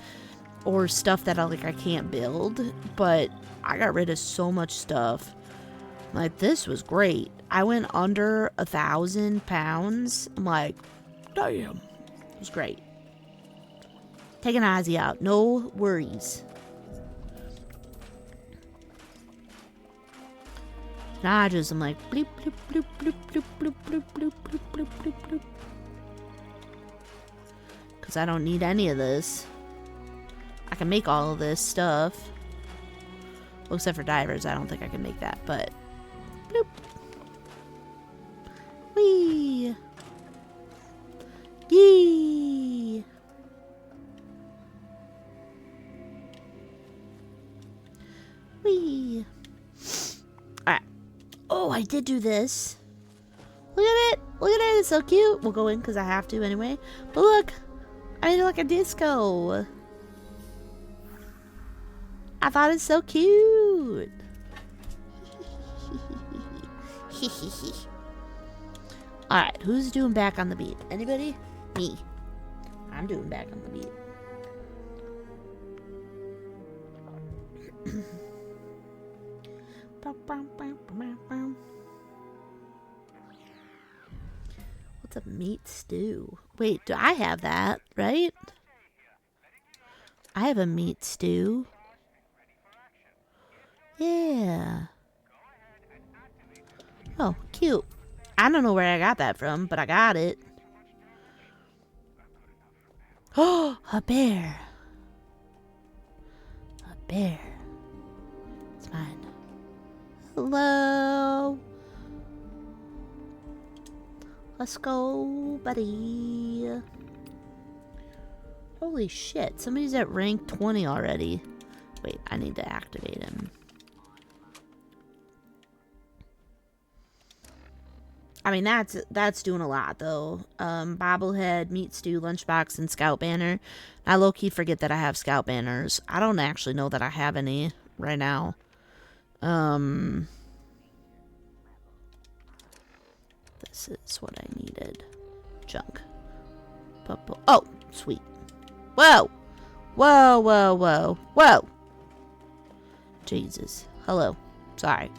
or stuff that I can't build, but I got rid of so much stuff. Like, this was great. I went under 1,000 pounds. I'm like, damn. It was great. Taking Ozzy out. No worries. Now I just am like, bloop, bloop, bloop, bloop, bloop, bloop, bloop, bloop, bloop, bloop, bloop, bloop. Because I don't need any of this. I can make all of this stuff. Well, except for divers. I don't think I can make that, but... Bloop. Whee! Yee! Whee! Alright. Oh, I did do this. Look at it! Look at it! It's so cute! We'll go in because I have to anyway. But look! I made it like a disco. I thought it's so cute. Alright, who's doing back on the beat? Anybody? Me. I'm doing back on the beat. What's a meat stew? Wait, do I have that, right? I have a meat stew. Yeah. Oh, cute. I don't know where I got that from, but I got it. Oh, a bear. A bear. It's mine. Hello. Let's go, buddy. Holy shit, somebody's at rank 20 already. Wait, I need to activate him. I mean, that's doing a lot, though. Bobblehead, meat stew, lunchbox, and scout banner. I low-key forget that I have scout banners. I don't actually know that I have any right now. This is what I needed. Junk. Oh, sweet. Whoa! Whoa, whoa, whoa, whoa! Jesus. Hello. Sorry.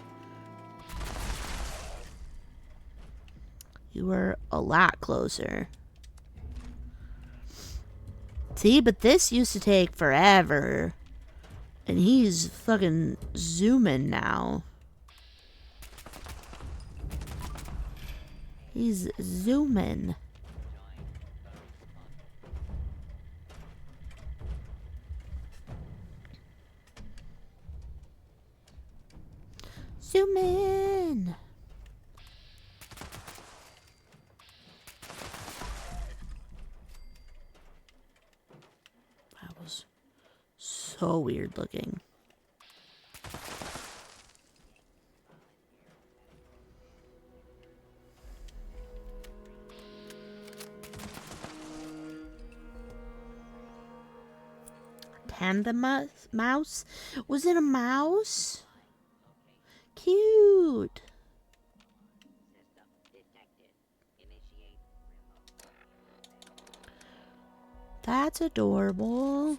You were a lot closer. See, but this used to take forever. And he's fucking zooming now. He's zooming. Zoom in. That was so weird looking. Panda mouse? Was it a mouse? Cute. That's adorable.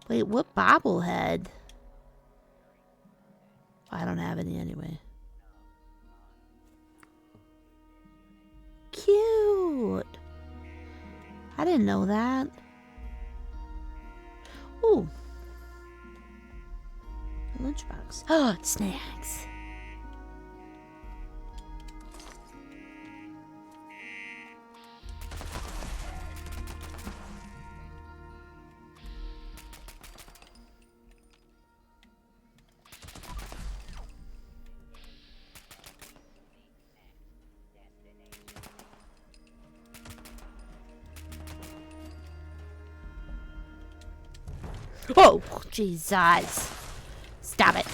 Wait, what bobblehead? I don't have any anyway. Cute. I didn't know that. Ooh. Lunchbox. Oh, snacks. Oh, Jesus. Stop it.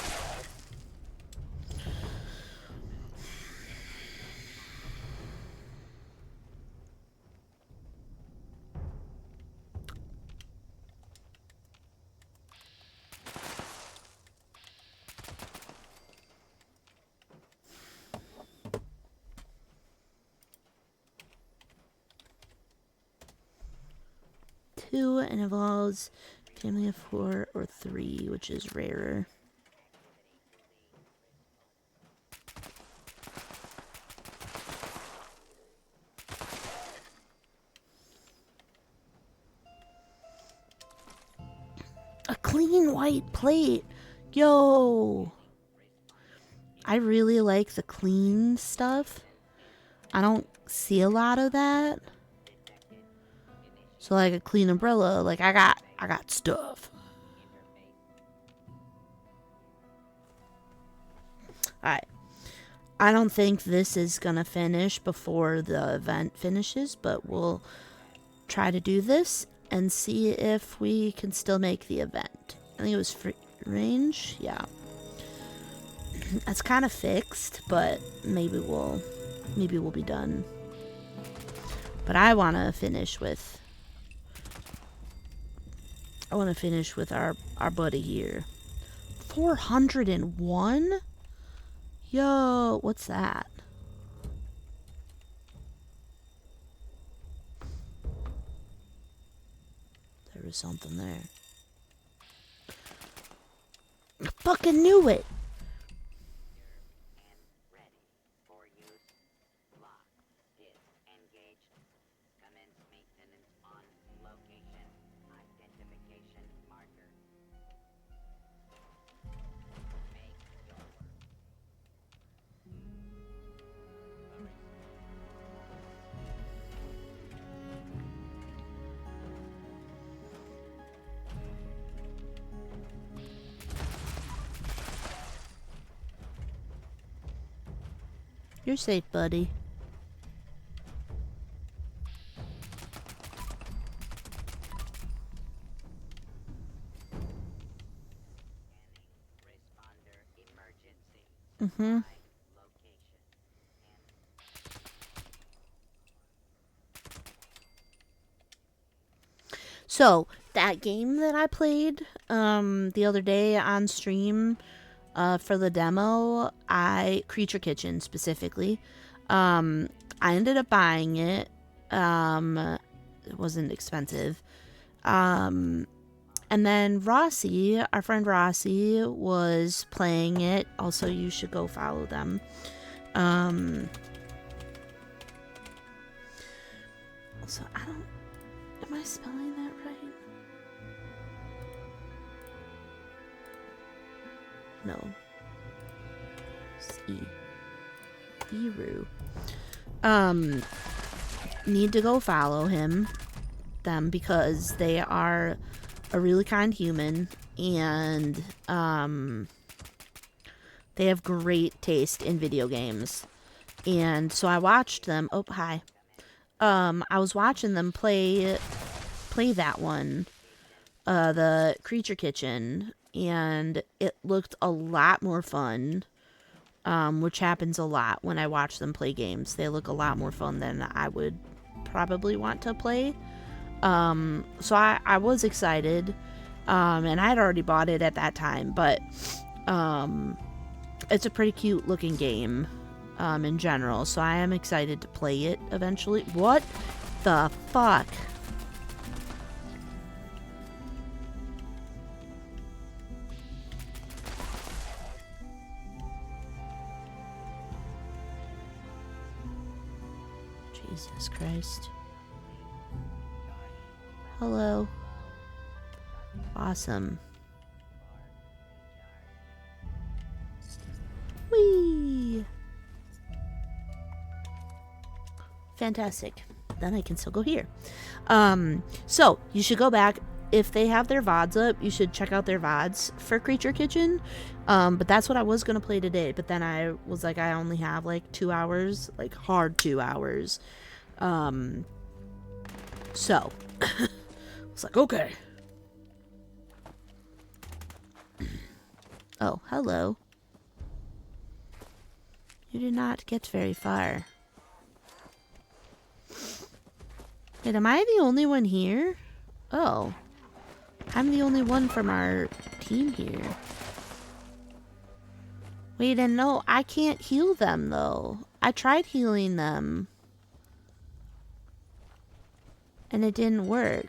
Two and involves family of 4 or 3, which is rarer. A clean white plate. Yo. I really like the clean stuff. I don't see a lot of that. So like a clean umbrella, like I got stuff. Alright. I don't think this is gonna finish before the event finishes, but we'll try to do this and see if we can still make the event. I think it was free range, yeah. It's kind of fixed, but maybe we'll be done. But I want to finish with our buddy here. 401? Yo, what's that? There was something there. I fucking knew it. You're safe, buddy. Mm-hmm. So, that game that I played the other day on stream for the demo, Creature Kitchen specifically, I ended up buying it. It wasn't expensive. And then Rossi, our friend Rossi, was playing it. Also, you should go follow them. Also, am I spelling that right? No. It's Eru. Need to go follow them, because they are a really kind human, and they have great taste in video games. And so I watched them. Oh, hi. I was watching them play that one, the Creature Kitchen, and it looked a lot more fun. Which happens a lot when I watch them play games. They look a lot more fun than I would probably want to play. So I was excited, and I had already bought it at that time, but it's a pretty cute looking game in general, so I am excited to play it eventually. What the fuck? Jesus Christ. Hello. Awesome. Whee! Fantastic. Then I can still go here. So you should go back. If they have their VODs up, you should check out their VODs for Creature Kitchen. But that's what I was going to play today. But then I was like, I only have like 2 hours, like hard 2 hours. So I was like, okay. Oh, hello. You did not get very far. Wait, am I the only one here? Oh. I'm the only one from our team here. Wait, and no, I can't heal them, though. I tried healing them. And it didn't work.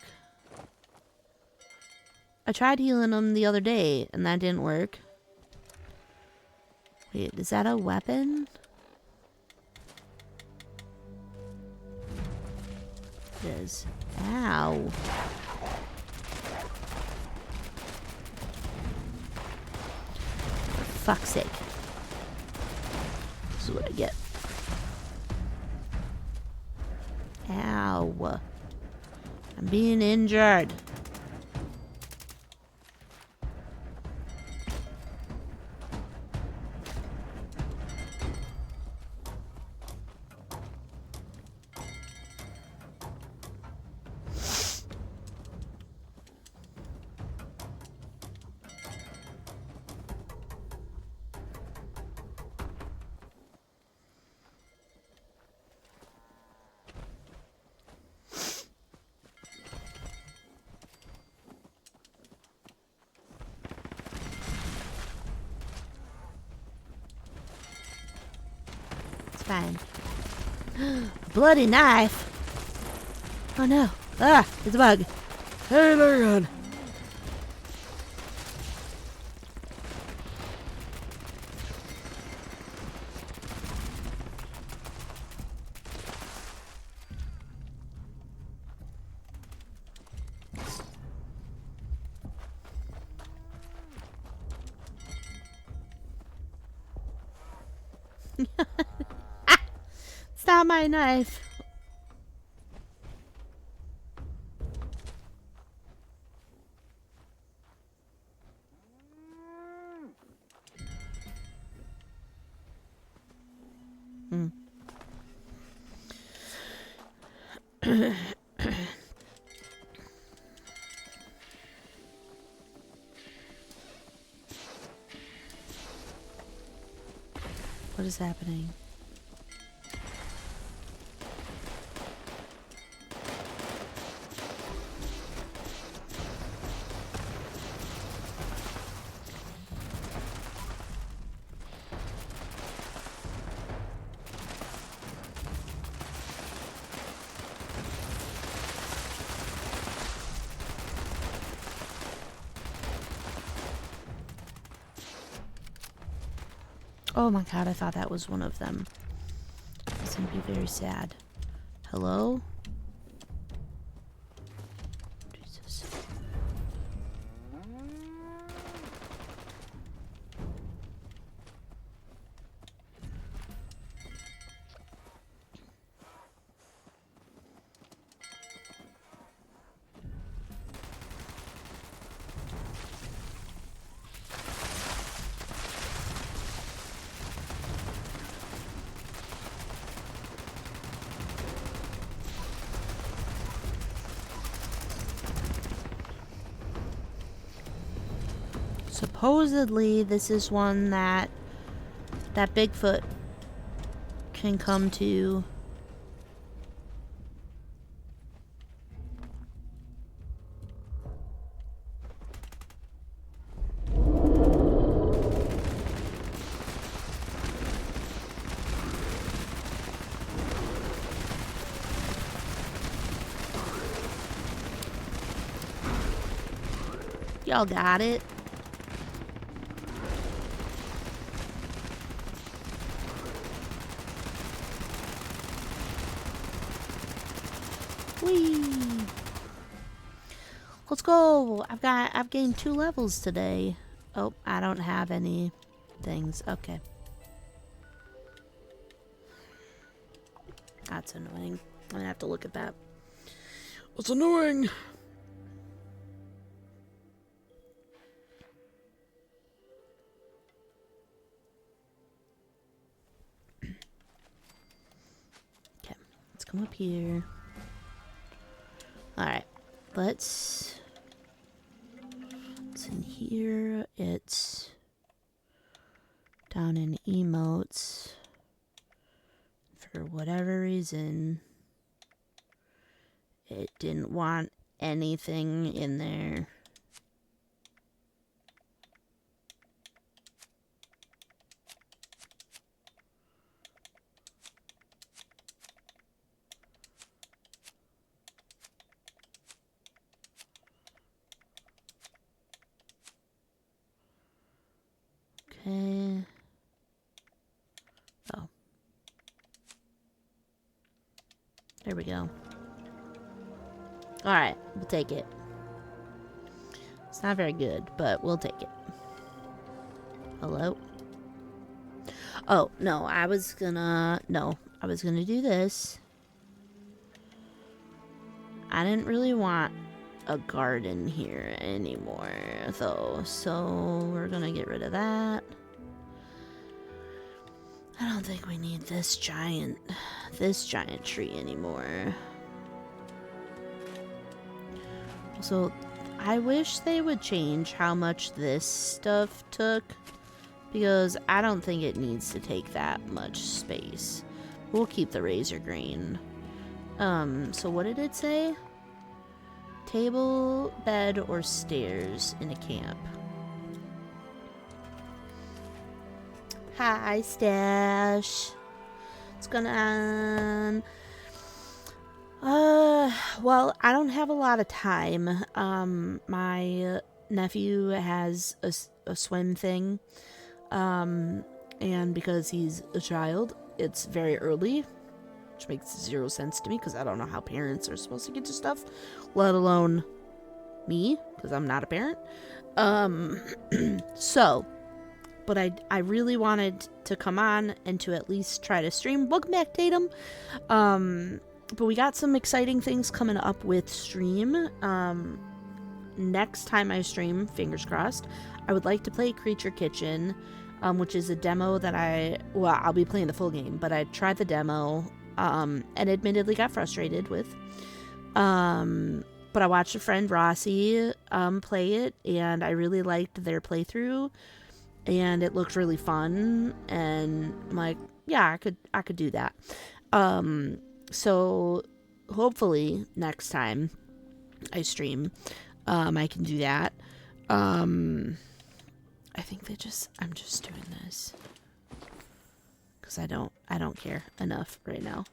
I tried healing them the other day, and that didn't work. Wait, is that a weapon? It is. Ow. For fuck's sake. This is what I get. Ow. I'm being injured. Fine. Bloody knife. Oh no. Ah, it's a bug. Hey, Leon. It's not my knife. What is happening? Oh my god, I thought that was one of them. It's gonna be very sad. Hello? Jesus. Supposedly, this is one that Bigfoot can come to. Y'all got it. Whee! Let's go. I've gained 2 levels today. Oh, I don't have any things. Okay. That's annoying. I'm gonna have to look at that. It's annoying. Okay, let's come up here. Alright, let's in here. It's down in emotes. For whatever reason, it didn't want anything in there. Okay. Oh. There we go. Alright, we'll take it. It's not very good, but we'll take it. Hello? Oh, no, I was gonna do this. I didn't really want a garden here anymore, though, so we're gonna get rid of that. I don't think we need this giant tree anymore. So, I wish they would change how much this stuff took, because I don't think it needs to take that much space. We'll keep the razor grain. So what did it say? Table, bed, or stairs in a camp. Hi, Stash. What's going on? Well, I don't have a lot of time. My nephew has a swim thing. And because he's a child, it's very early, which makes 0 sense to me because I don't know how parents are supposed to get to stuff, let alone me, because I'm not a parent. But I really wanted to come on and to at least try to stream. Welcome back, Tatum. But we got some exciting things coming up with stream. Next time I stream, fingers crossed, I would like to play Creature Kitchen, which is a demo that I'll be playing the full game, but I tried the demo and admittedly got frustrated with. But I watched a friend, Rossi, play it, and I really liked their playthrough, and it looked really fun, and I'm like, yeah, I could do that. So hopefully next time I stream, I can do that. I think I'm just doing this because I don't care enough right now,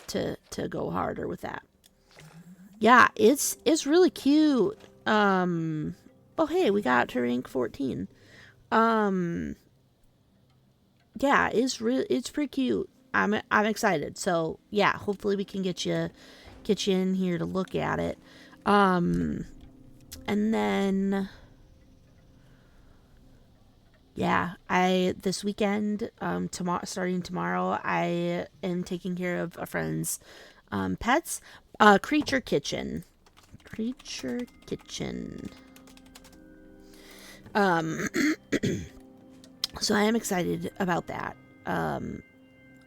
to go harder with that. Yeah, it's really cute. Oh hey, we got to rank 14. Yeah, it's pretty cute. I'm excited. So yeah, hopefully we can get you in here to look at it. And then yeah, this weekend, starting tomorrow, I am taking care of a friend's pets. Creature Kitchen. So I am excited about that. I'm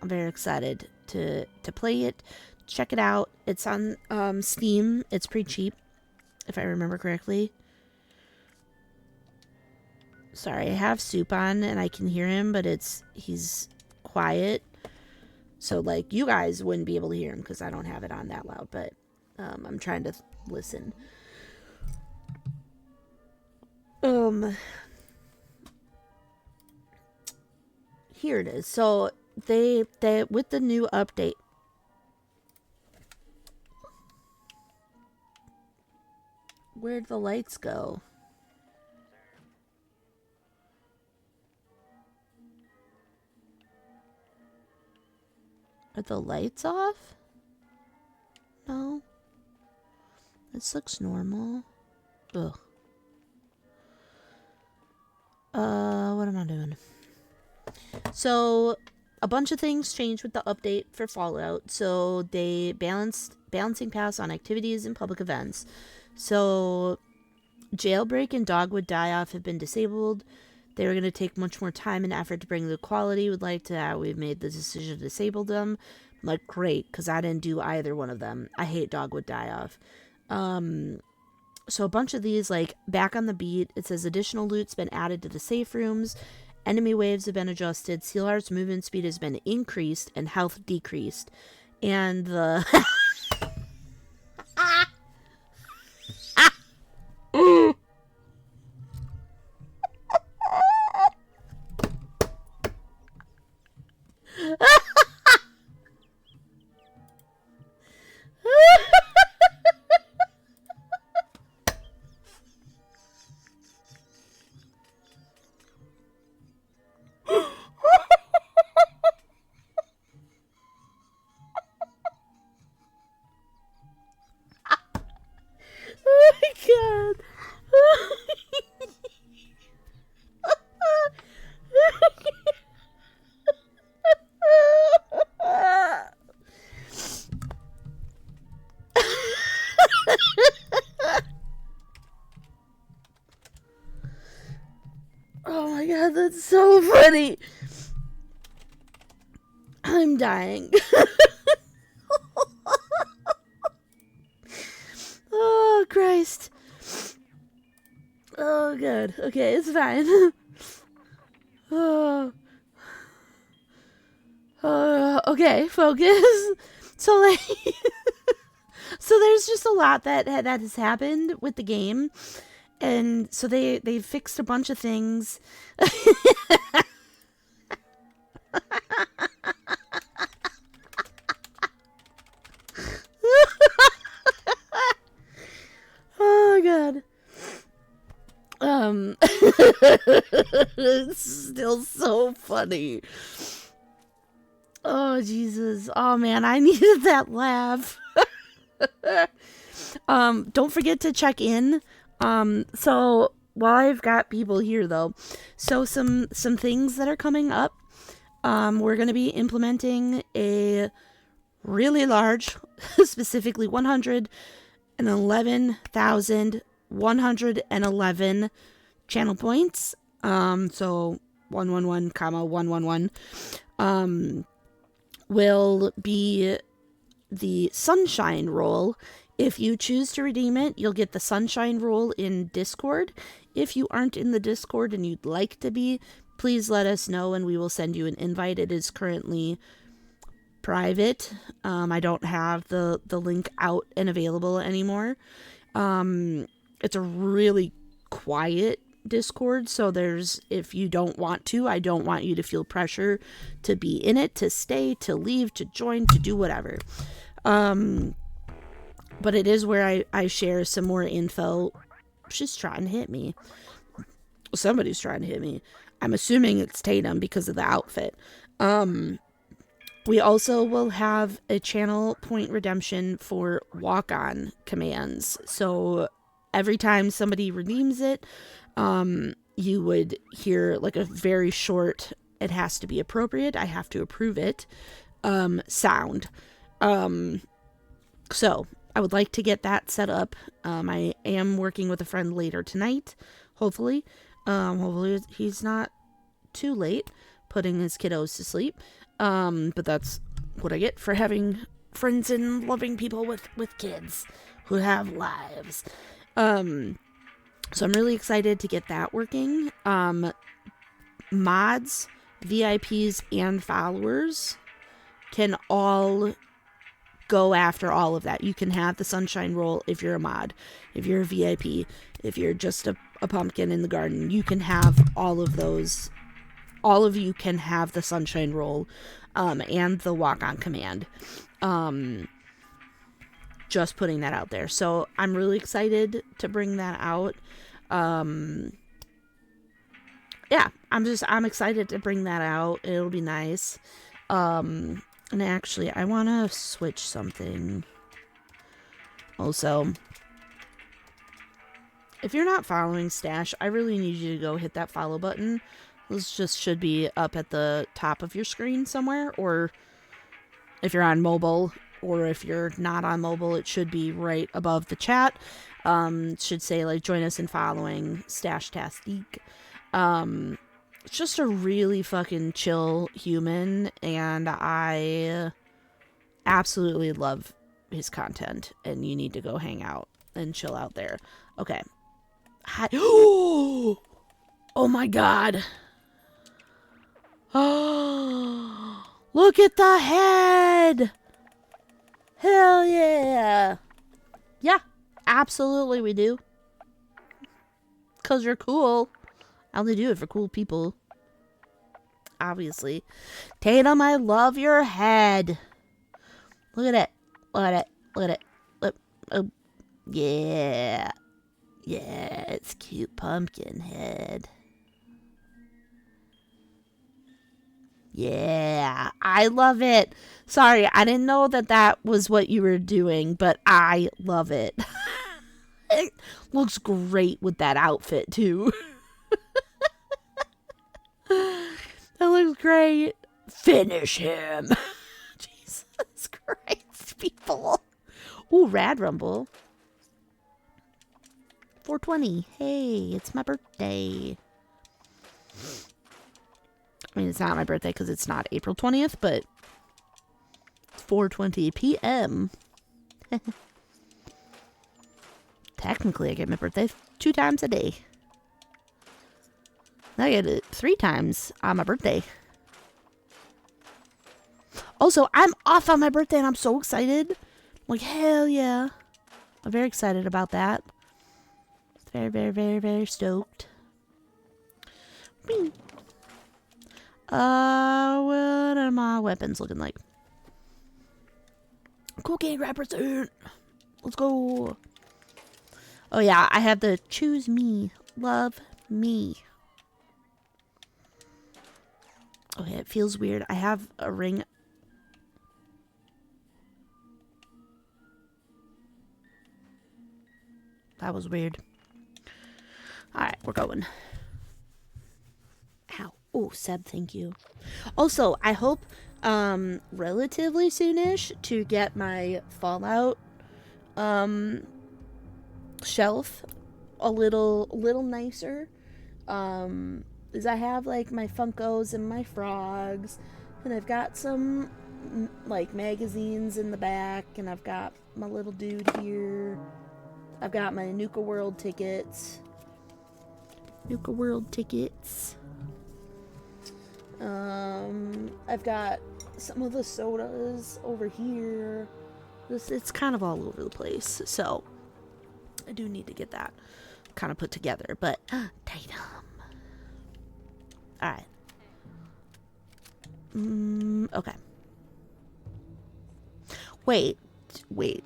very excited to play it. Check it out. It's on Steam. It's pretty cheap, if I remember correctly. Sorry, I have Soup on and I can hear him, but he's quiet. So like you guys wouldn't be able to hear him because I don't have it on that loud, but I'm trying to listen. Here it is. So they with the new update. Where'd the lights go? Are the lights off? No. This looks normal. Ugh. What am I doing? So, a bunch of things changed with the update for Fallout. So, they balancing paths on activities and public events. So, Jailbreak and Dogwood Die-Off have been disabled. They were going to take much more time and effort to bring the quality we'd like to that. We've made the decision to disable them. I'm like, great, because I didn't do either one of them. I hate Dogwood Die-Off. So a bunch of these, like, back on the beat, it says additional loot's been added to the safe rooms. Enemy waves have been adjusted. Sealheart's movement speed has been increased and health decreased. And the... Oh my god. Oh my god, that's so funny. I'm dying. Oh, Christ. Oh, good. Okay, it's fine. Oh. Okay, focus. So, like... so there's just a lot that has happened with the game. And so they fixed a bunch of things. Oh, God. It's still so funny. Oh, Jesus. Oh, man, I needed that laugh. Don't forget to check in. So while I've got people here, though, so some things that are coming up. We're going to be implementing a really large, specifically 111,111 channel points. So 111, 111. will be the Sunshine Roll. If you choose to redeem it, you'll get the Sunshine Roll in Discord. If you aren't in the Discord and you'd like to be, please let us know and we will send you an invite. It is currently private. I don't have the link out and available anymore. It's a really quiet Discord, so if you don't want to, I don't want you to feel pressure to be in it, to stay, to leave, to join, to do whatever. But it is where I share some more info. She's trying to hit me. Somebody's trying to hit me. I'm assuming it's Tatum because of the outfit. We also will have a channel point redemption for walk-on commands. So every time somebody redeems it, you would hear like a very short, it has to be appropriate, I have to approve it, sound. So I would like to get that set up. I am working with a friend later tonight, hopefully. Hopefully he's not too late putting his kiddos to sleep. But that's what I get for having friends and loving people with kids who have lives. So I'm really excited to get that working. Mods, VIPs, and followers can all go after all of that. You can have the Sunshine Roll if you're a mod, if you're a VIP, if you're just a pumpkin in the garden. You can have all of those. All of you can have the Sunshine Roll and the walk-on command. Just putting that out there. So I'm really excited to bring that out. Yeah, I'm excited to bring that out. It'll be nice. And actually, I want to switch something. Also, if you're not following Stash, I really need you to go hit that follow button. This just should be up at the top of your screen somewhere, or if you're on mobile, or if you're not on mobile, it should be right above the chat. It should say, like, join us in following Stash-tastic. It's just a really fucking chill human, and I absolutely love his content, and you need to go hang out and chill out there. Okay. Hi. Oh my god. Oh, look at the head. Hell yeah. Yeah, absolutely we do. 'Cause you're cool. I only do it for cool people. Obviously. Tatum, I love your head. Look at it. Look at it. Look at it. Look. Oh, yeah. Yeah, it's cute pumpkin head. Yeah, I love it. Sorry, I didn't know that was what you were doing, but I love it. It looks great with that outfit, too. That looks great. Finish him. Jesus Christ, people. Ooh, Rad Rumble. 420. Hey, it's my birthday. I mean, it's not my birthday because it's not April 20th, but it's 4:20 p.m. Technically, I get my birthday 2 times a day. I get it 3 times on my birthday. Also, I'm off on my birthday and I'm so excited. Like, hell yeah. I'm very excited about that. Very, very, very, very stoked. Bing. What are my weapons looking like? Cocaine represent. Let's go. Oh yeah, I have the choose me, love me. Okay, it feels weird. I have a ring. That was weird. Alright, we're going. Ow. Oh, Seb, thank you. Also, I hope relatively soonish to get my Fallout shelf a little nicer. As I have like my Funkos and my frogs, and I've got some like magazines in the back, and I've got my little dude here. I've got my Nuka World tickets. Nuka World tickets. I've got some of the sodas over here. It's kind of all over the place, so I do need to get that kind of put together. But Tatum. All right. Okay. Wait.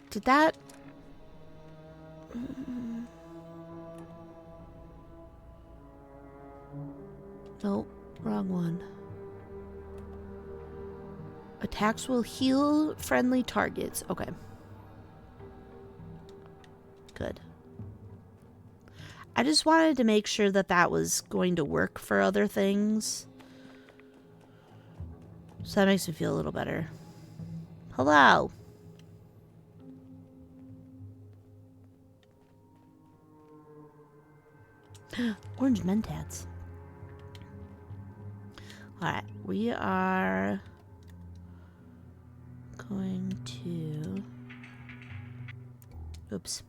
Did that? Nope. Wrong one. Attacks will heal friendly targets. Okay. Good. I just wanted to make sure that that was going to work for other things. So that makes me feel a little better. Hello. Orange Mentats. Alright, we are going to... Oops.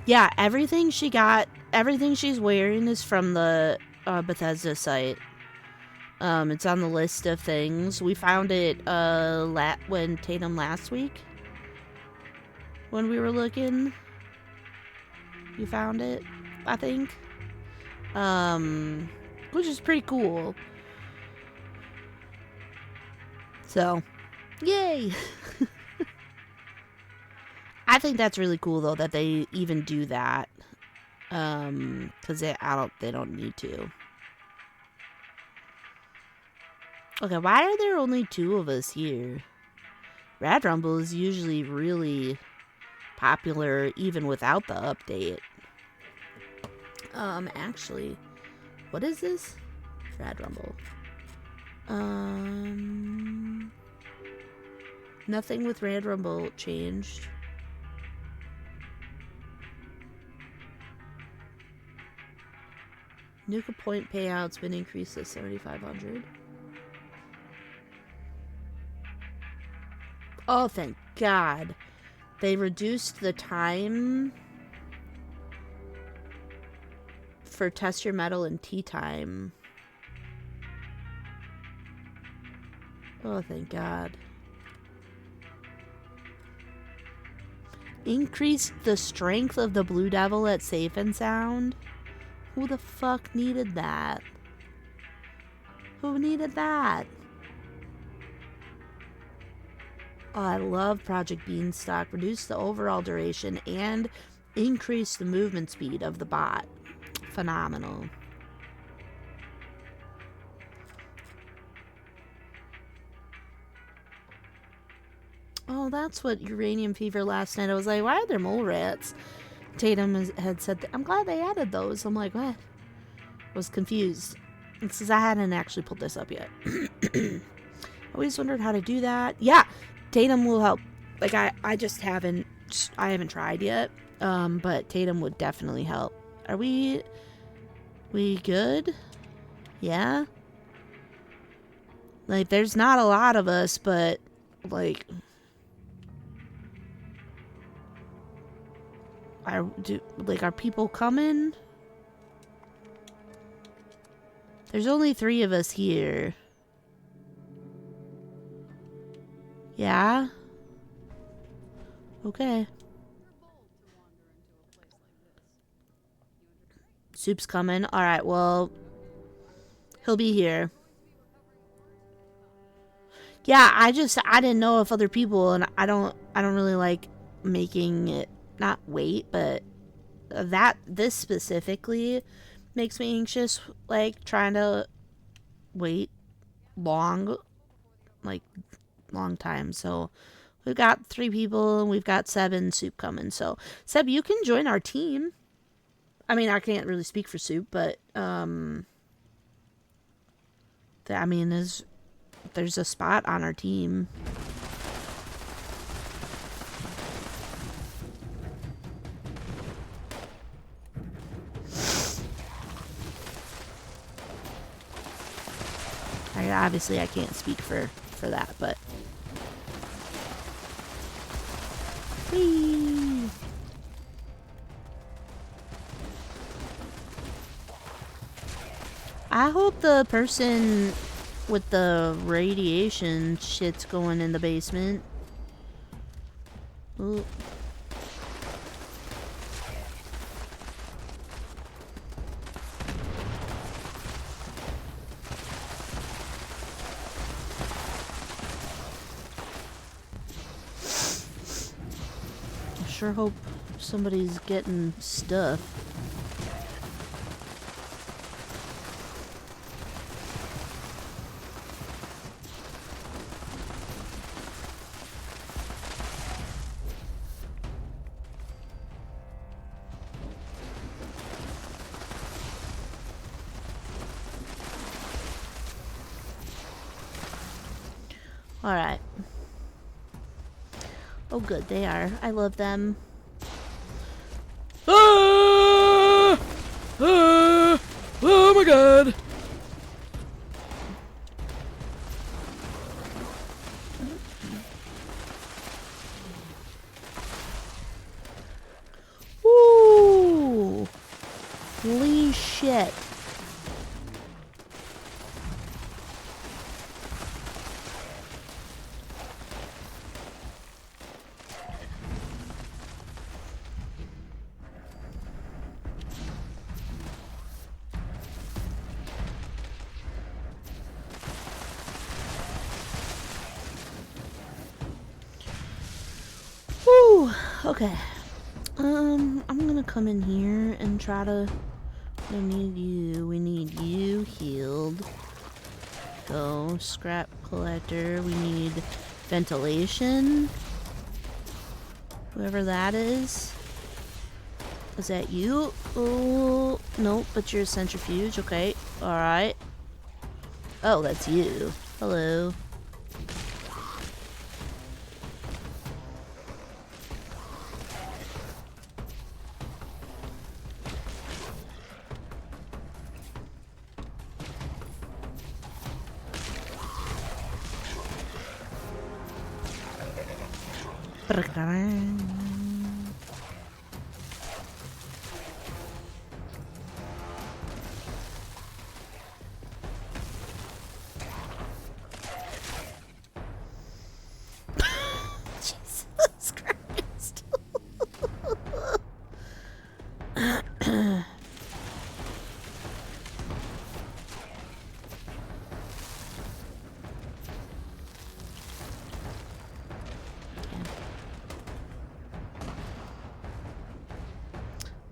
Yeah, everything she's wearing is from the Bethesda site. It's on the list of things. We found it when Tatum last week. When we were looking. You found it, I think. Which is pretty cool. So, yay! I think that's really cool though that they even do that. Cause they don't need to. Okay, why are there only 2 of us here? Rad Rumble is usually really popular even without the update. Actually, what is this? Rad Rumble. Nothing with Rad Rumble changed. Nuka point payout's been increased to 7,500. Oh, thank God. They reduced the time for test your metal and tea time. Oh, thank God. Increased the strength of the Blue Devil at Safe and Sound? Who the fuck needed that? Who needed that? Oh, I love Project Beanstalk. Reduce the overall duration and increase the movement speed of the bot. Phenomenal. Oh, that's what Uranium Fever last night. I was like, why are there mole rats? Tatum had said that. I'm glad they added those. I'm like, what? I was confused. It's because I hadn't actually pulled this up yet. Always wondered how to do that. Yeah, Tatum will help. Like, I just haven't tried yet. But Tatum would definitely help. Are we good? Yeah? Like, there's not a lot of us, but, like... Are people coming? There's only 3 of us here. Yeah? Okay. Soup's coming. Alright, well... He'll be here. Yeah, I didn't know if other people, and I don't really like making it not wait, but this specifically makes me anxious, like trying to wait long time. So we've got 3 people and we've got 7 Soup coming. So Seb, you can join our team. I mean, I can't really speak for Soup, but there's a spot on our team. obviously I can't speak for that, but whee! I hope the person with the radiation shit's going in the basement. Ooh. I sure hope somebody's getting stuff. Alright. Oh good, they are. I love them. Ah! Ah! Oh my god! Ooh! Holy shit. Whew, okay. I'm gonna come in here and try to... We need you healed. Go, scrap collector. We need ventilation. Whoever that is. Is that you? Oh, nope, but you're a centrifuge. Okay, alright. Oh, that's you. Hello. Jesus Christ.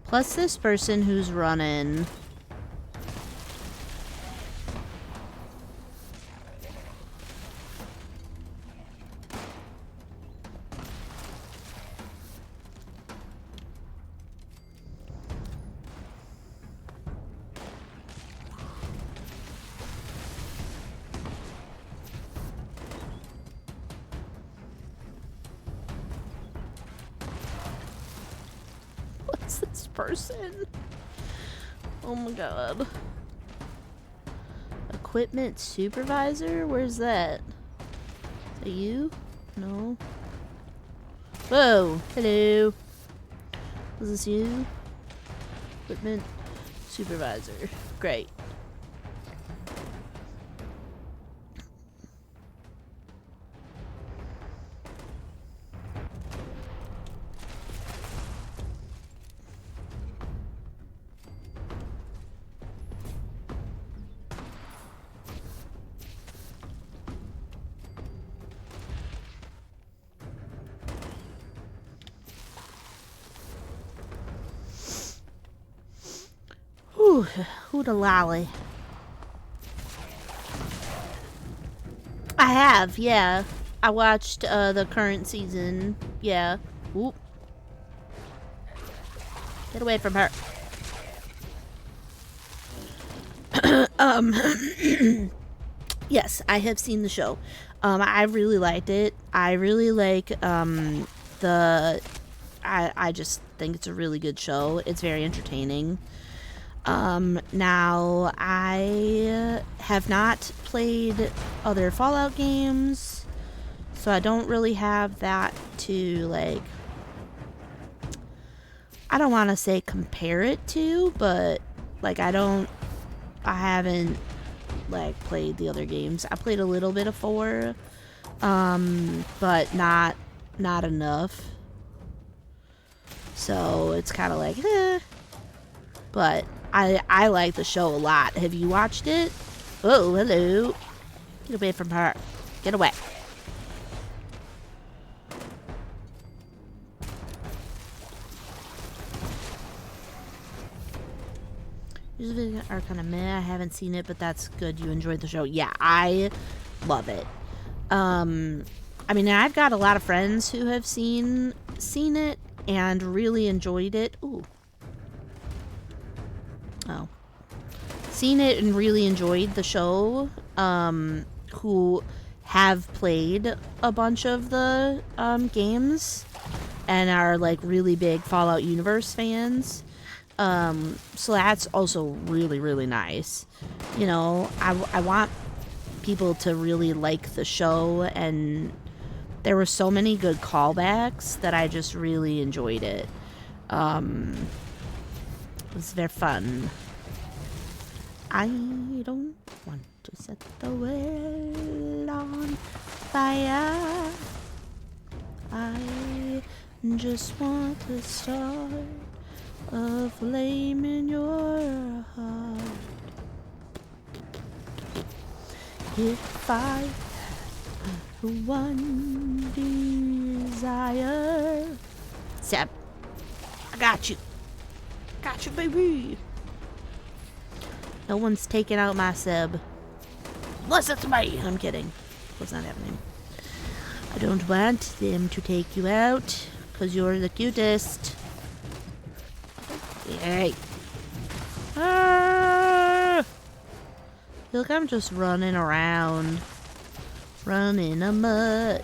Plus this person who's running. What's this person? Oh my god. Equipment supervisor? Where's that? Is that you? No. Whoa! Hello. Is this you? Equipment supervisor. Great. Whew, hooda lolly. I have, yeah. I watched the current season. Yeah. Oop. Get away from her. Yes, I have seen the show. I really liked it. I really like I just think it's a really good show. It's very entertaining. Now I have not played other Fallout games, so I don't really have that to, like, I don't want to say compare it to, but, like, I haven't, like, played the other games. I played a little bit of 4, but not enough. So it's kind of like, but I like the show a lot. Have you watched it? Oh, hello. Get away from her. Get away. These videos are kind of meh. I haven't seen it, but that's good. You enjoyed the show. Yeah, I love it. I mean, I've got a lot of friends who have seen it and really enjoyed it. Ooh. Oh. Seen it and really enjoyed the show. Who have played a bunch of the games and are like really big Fallout universe fans. So that's also really, really nice. You know, I want people to really like the show, and there were so many good callbacks that I just really enjoyed it. It was very fun. I don't want to set the world on fire. I just want the start of flame in your heart. If I had one desire. Seb, I got you. Got you, baby. No one's taking out my Seb. Unless it's me. I'm kidding. What's not happening? I don't want them to take you out, because you're the cutest. Yay. Ah! Look, I'm just running around. Running amok.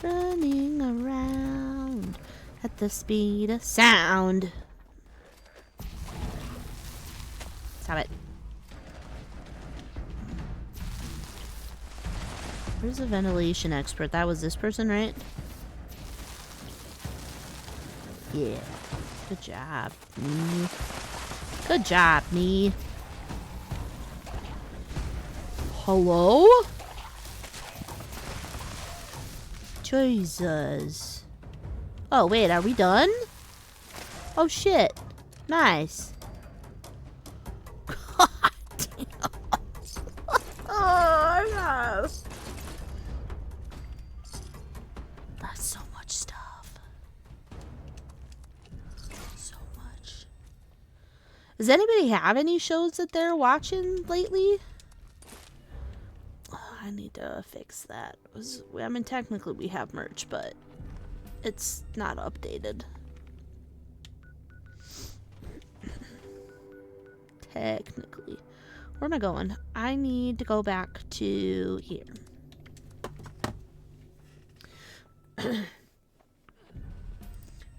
Running around at the speed of sound. Stop it. Where's the ventilation expert? That was this person, right? Yeah. Good job, me. Good job, me. Hello? Jesus. Oh, wait, are we done? Oh, shit. Nice. God damn. Oh, no. That's so much stuff. So much. Does anybody have any shows that they're watching lately? I need to fix that. I mean, technically we have merch, but it's not updated. Technically. Where am I going? I need to go back to here.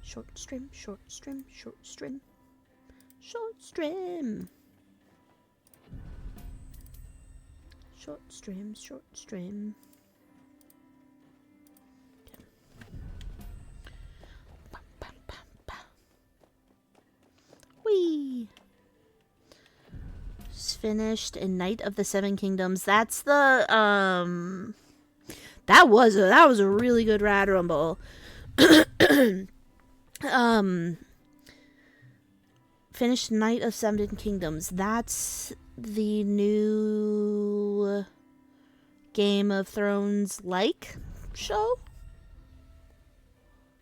Short stream, short stream, short stream. Short stream. Short stream, short stream. Okay. Bum, bum, bum, bum. Whee! Just finished in Night of the Seven Kingdoms. That's the that was a really good Rad Rumble. Finished Night of Seven Kingdoms. That's the new Game of Thrones like show,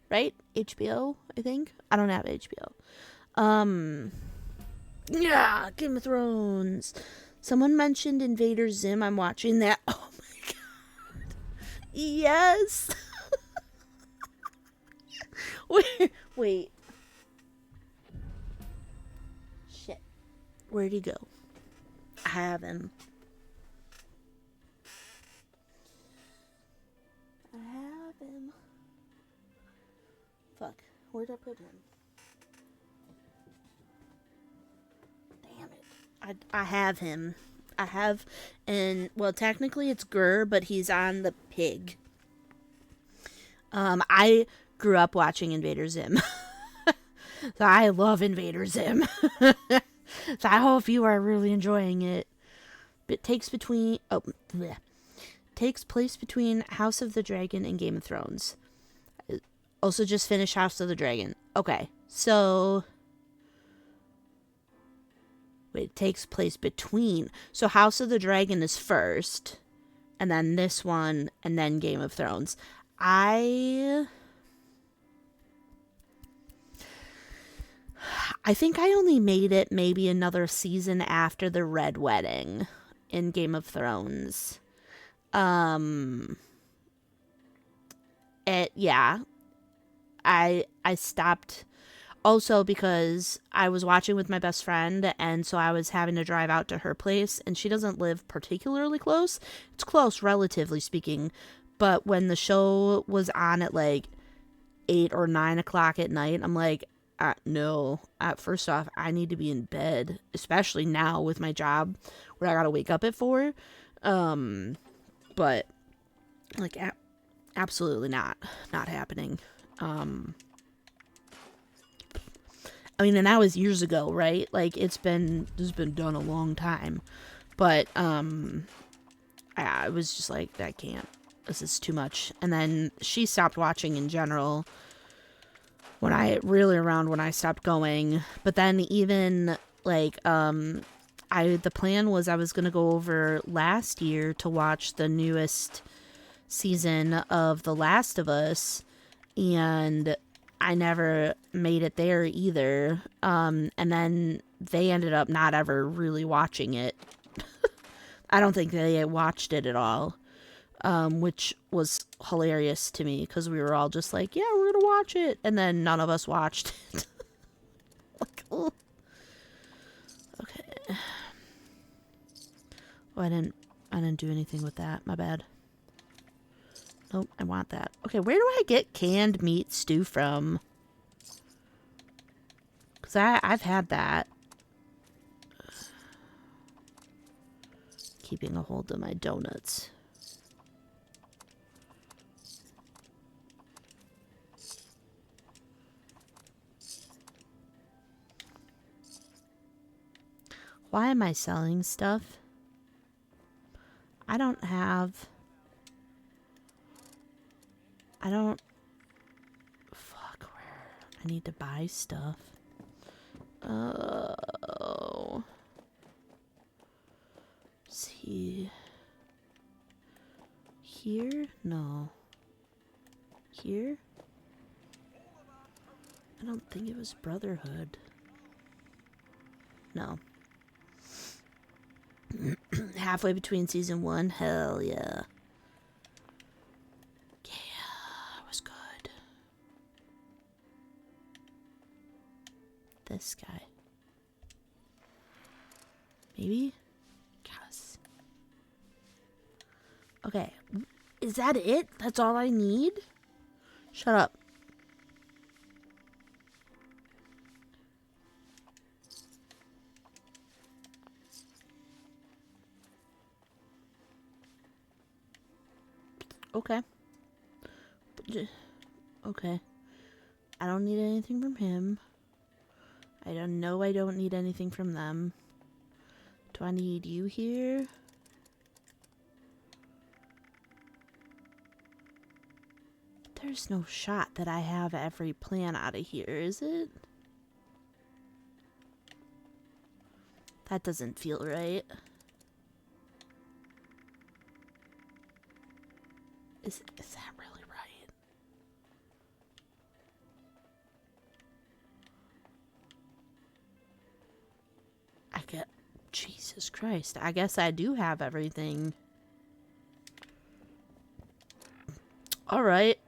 right? HBO, I think. I don't have HBO. Yeah, Game of Thrones. Someone mentioned Invader Zim. I'm watching that. Oh my god. Yes. Wait. Shit. Where'd he go? I have him. Fuck. Where'd I put him? I have him. I have, and well, technically it's Gur, but he's on the pig. I grew up watching Invader Zim, so I love Invader Zim. So I hope you are really enjoying it. It takes takes place between House of the Dragon and Game of Thrones. Also, just finished House of the Dragon. Okay, so wait, it takes place between. So House of the Dragon is first, and then this one, and then Game of Thrones. I think I only made it maybe another season after the Red Wedding in Game of Thrones. Yeah. I stopped also because I was watching with my best friend, and so I was having to drive out to her place, and she doesn't live particularly close. It's close, relatively speaking, but when the show was on at like 8 or 9 o'clock at night, I'm like, no. First off, I need to be in bed, especially now with my job where I gotta wake up at 4. But like, absolutely not happening. I mean, and that was years ago, right? Like, this has been done a long time. But, I was just like, I can't. This is too much. And then she stopped watching in general around when I stopped going. But then even, like, the plan was I was going to go over last year to watch the newest season of The Last of Us, and I never made it there either. And then they ended up not ever really watching it. I don't think they watched it at all, which was hilarious to me because we were all just like, yeah, we're gonna watch it, and then none of us watched it. Like, oh. Okay. Oh, I didn't do anything with that. My bad. Nope, I want that. Okay, where do I get canned meat stew from? Because I've had that. Keeping a hold of my donuts. Why am I selling stuff? I don't... Fuck, where? I need to buy stuff. Oh. See. Here? No. Here? I don't think it was Brotherhood. No. Halfway between season 1? Hell yeah. Yeah, it was good. This guy. Maybe? Yes. Okay. Is that it? That's all I need? Shut up. Okay. Okay. I don't need anything from him. I don't know. I don't need anything from them. Do I need you here? There's no shot that I have every plan out of here, is it? That doesn't feel right. Is that really right? Jesus Christ. I guess I do have everything. Alright.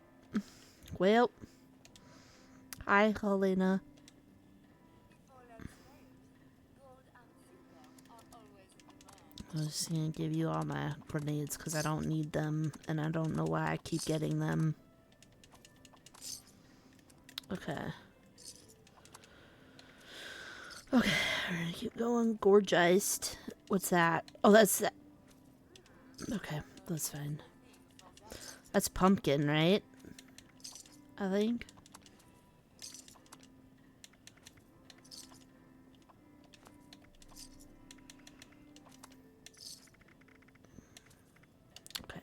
Well. Hi, Helena. I was gonna give you all my grenades because I don't need them, and I don't know why I keep getting them. Okay. Okay, Alright, keep going. Gorgeized. What's that? Oh, that's that. Okay, that's fine. That's pumpkin, right? I think. Okay.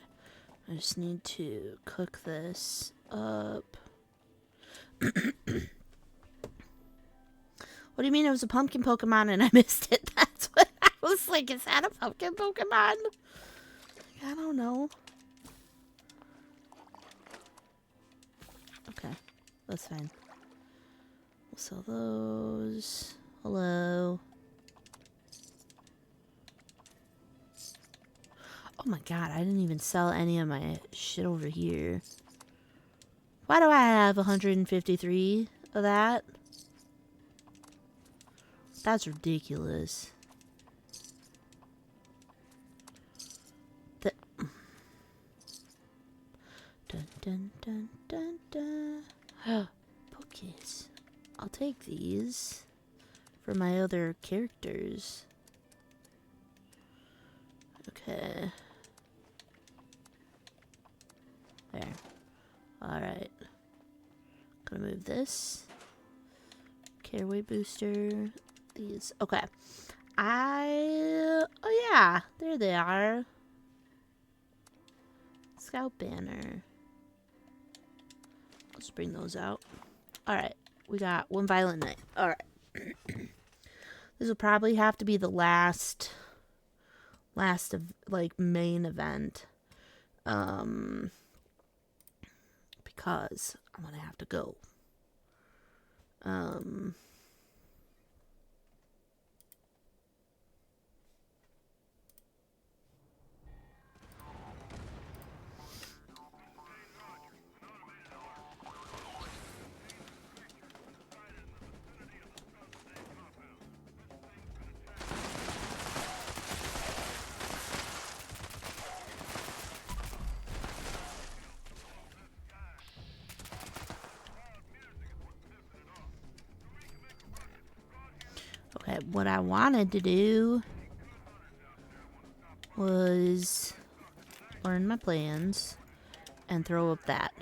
I just need to cook this up. What do you mean it was a pumpkin Pokemon and I missed it? That's what I was like. Is that a pumpkin Pokemon? I don't know. Okay, that's fine. We'll sell those. Hello. Oh my god, I didn't even sell any of my shit over here. Why do I have 153 of that? That's ridiculous. Dun dun dun dun dun. Pokés. I'll take these for my other characters. Okay. There. Alright. Gonna move this. Caraway booster. These. Okay. Oh yeah. There they are. Scout banner. Let's bring those out. Alright. We got one violent night. Alright. This will probably have to be the last of like main event. Because I'm gonna have to go. Okay, what I wanted to do was learn my plans and throw up that.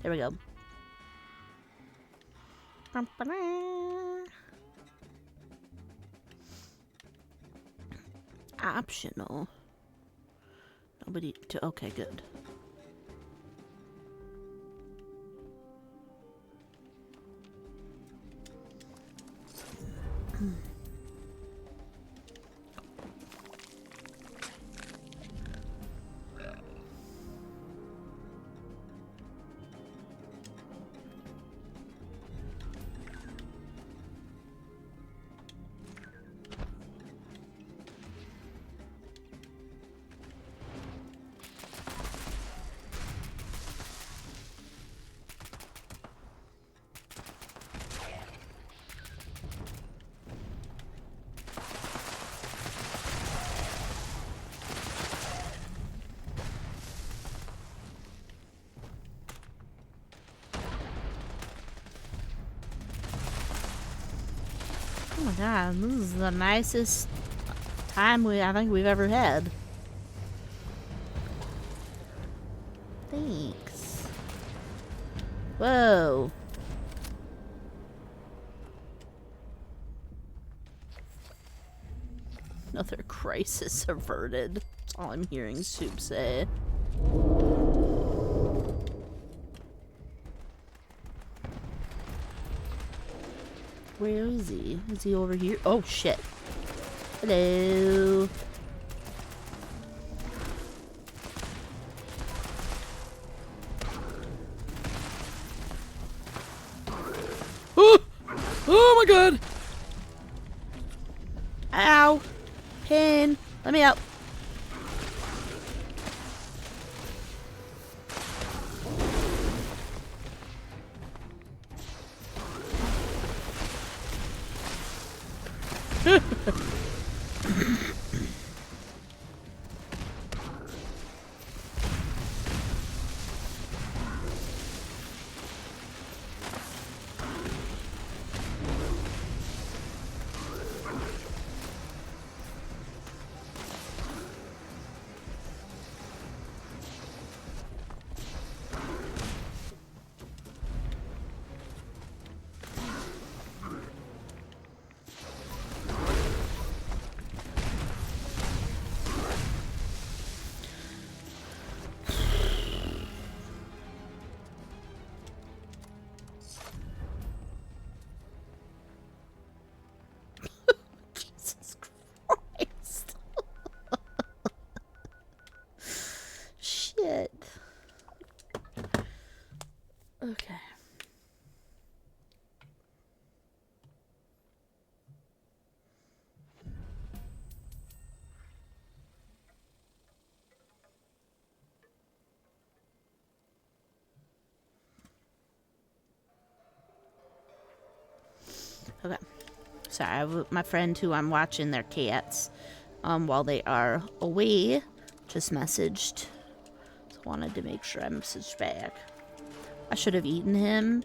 There we go. Optional. Nobody to. Okay, good. Oh my god, this is the nicest time I think we've ever had. Thanks. Whoa. Another crisis averted. That's all I'm hearing Soup say. Where is he? Is he over here? Oh shit. Hello. Oh! Oh my god! Ow! Pain! Let me out. Okay. Sorry, my friend who I'm watching their cats while they are away just messaged. So I wanted to make sure I messaged back. I should have eaten him.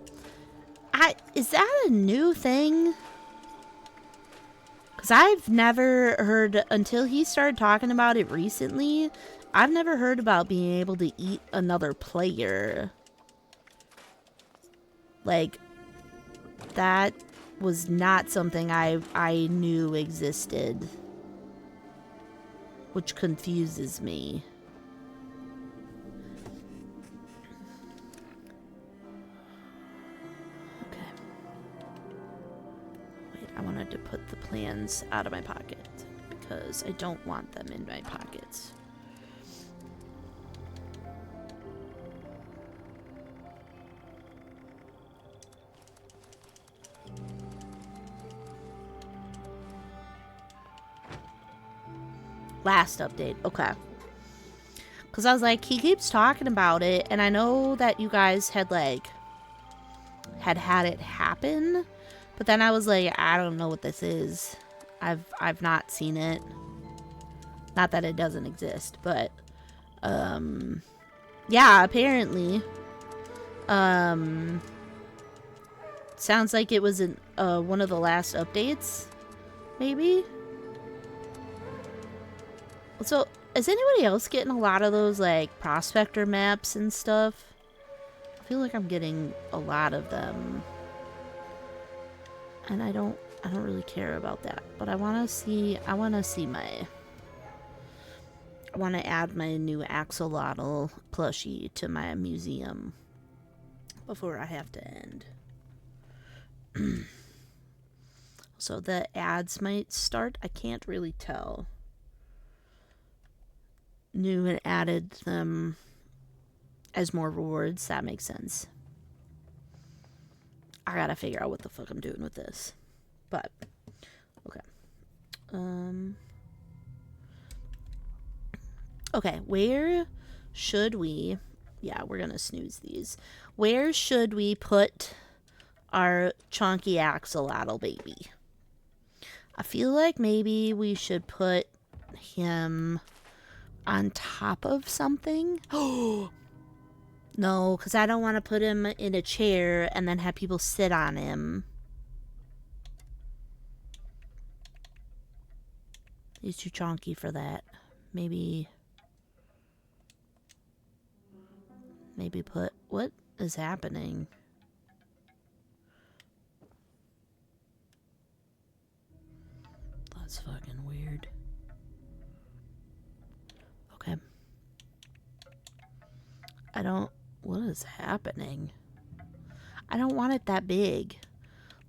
Is that a new thing? Because I've never heard, until he started talking about it recently, I've never heard about being able to eat another player. Like, that was not something I knew existed. Which confuses me. I wanted to put the plans out of my pocket because I don't want them in my pockets. Last update. Okay. Because I was like, he keeps talking about it, and I know that you guys had had it happen. But then I was like, I don't know what this is. I've not seen it. Not that it doesn't exist, but yeah, apparently. Sounds like it was one of the last updates, maybe. So, is anybody else getting a lot of those like prospector maps and stuff? I feel like I'm getting a lot of them. And I don't really care about that, but I want to add my new axolotl plushie to my museum before I have to end. So the ads might start. I can't really tell. New and added them as more rewards. That makes sense. I gotta figure out what the fuck I'm doing with this. But, okay. Okay, where should we... Yeah, we're gonna snooze these. Where should we put our chunky axolotl baby? I feel like maybe we should put him on top of something. Oh! No, because I don't want to put him in a chair and then have people sit on him. He's too chonky for that. Maybe put... What is happening? That's fucking weird. Okay. What is happening? I don't want it that big.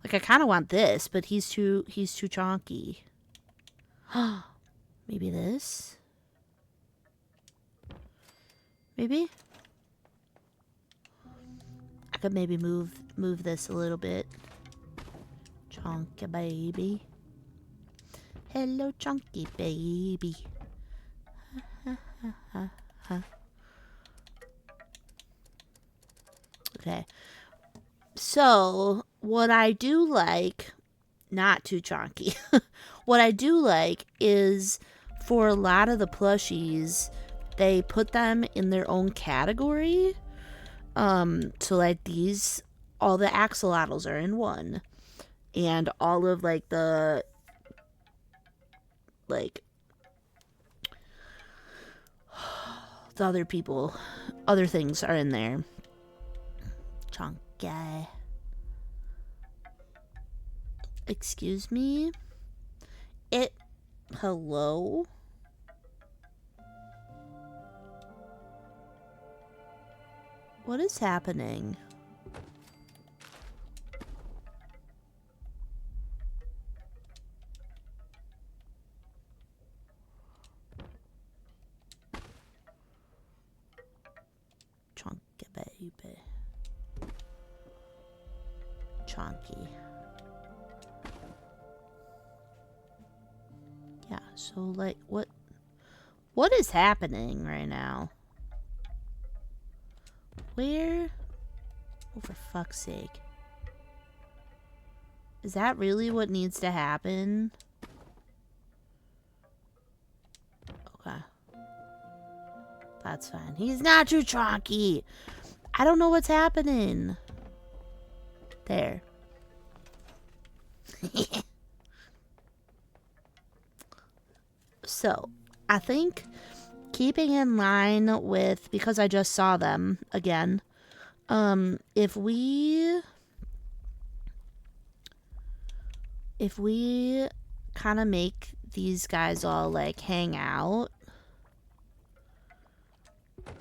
Like, I kind of want this, but he's too chonky. Maybe this? Maybe? I could maybe move this a little bit. Chunky baby. Hello, chunky baby. Okay. So, what I do like, not too chunky, what I do like is for a lot of the plushies, they put them in their own category. So like these, all the axolotls are in one. And all of like the, like, the other things are in there. Chunky. Excuse me? Hello? What is happening? Chunky baby. Chunky. Yeah, so like what is happening right now? Where? Oh, for fuck's sake. Is that really what needs to happen? Okay. That's fine. He's not too chonky. I don't know what's happening. There. So, I think keeping in line with, because I just saw them again, if we kind of make these guys all like hang out. Oh,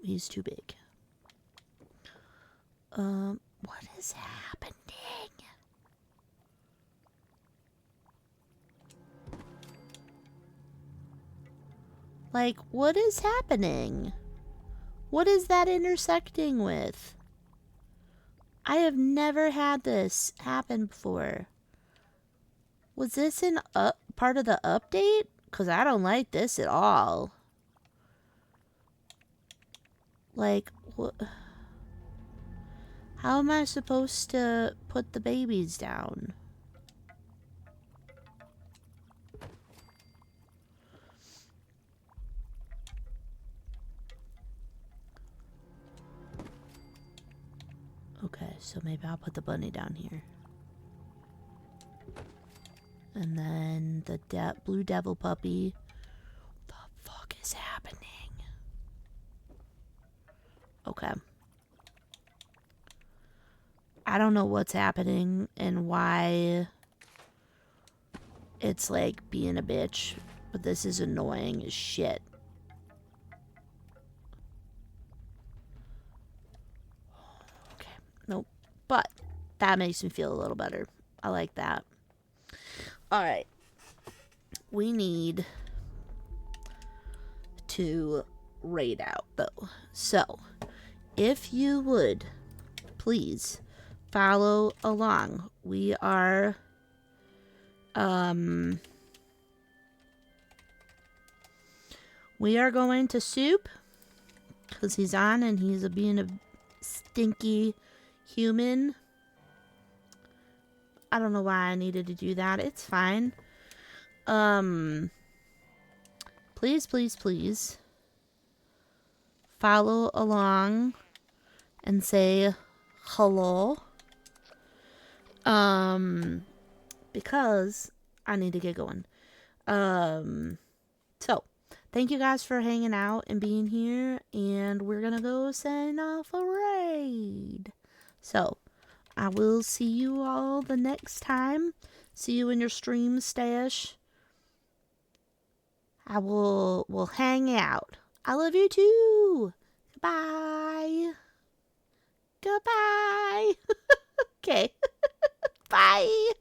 he's too big. What is happening? Like, what is happening? What is that intersecting with? I have never had this happen before. Was this an part of the update? Because I don't like this at all. Like, what? How am I supposed to put the babies down? Okay, so maybe I'll put the bunny down here. And then the blue devil puppy. What the fuck is happening? Okay. I don't know what's happening and why it's like being a bitch, but this is annoying as shit. Okay, nope. But that makes me feel a little better. I like that. Alright. We need to raid out, though. So, if you would, please follow along. We are going to Soup because he's on and he's being a stinky human. I don't know why I needed to do that. It's fine. Please, please, please follow along and say hello. Because I need to get going. So thank you guys for hanging out and being here, and we're gonna go send off a raid. So I will see you all the next time. See you in your stream stash. We'll hang out. I love you too. Goodbye. Goodbye. Okay. Bye.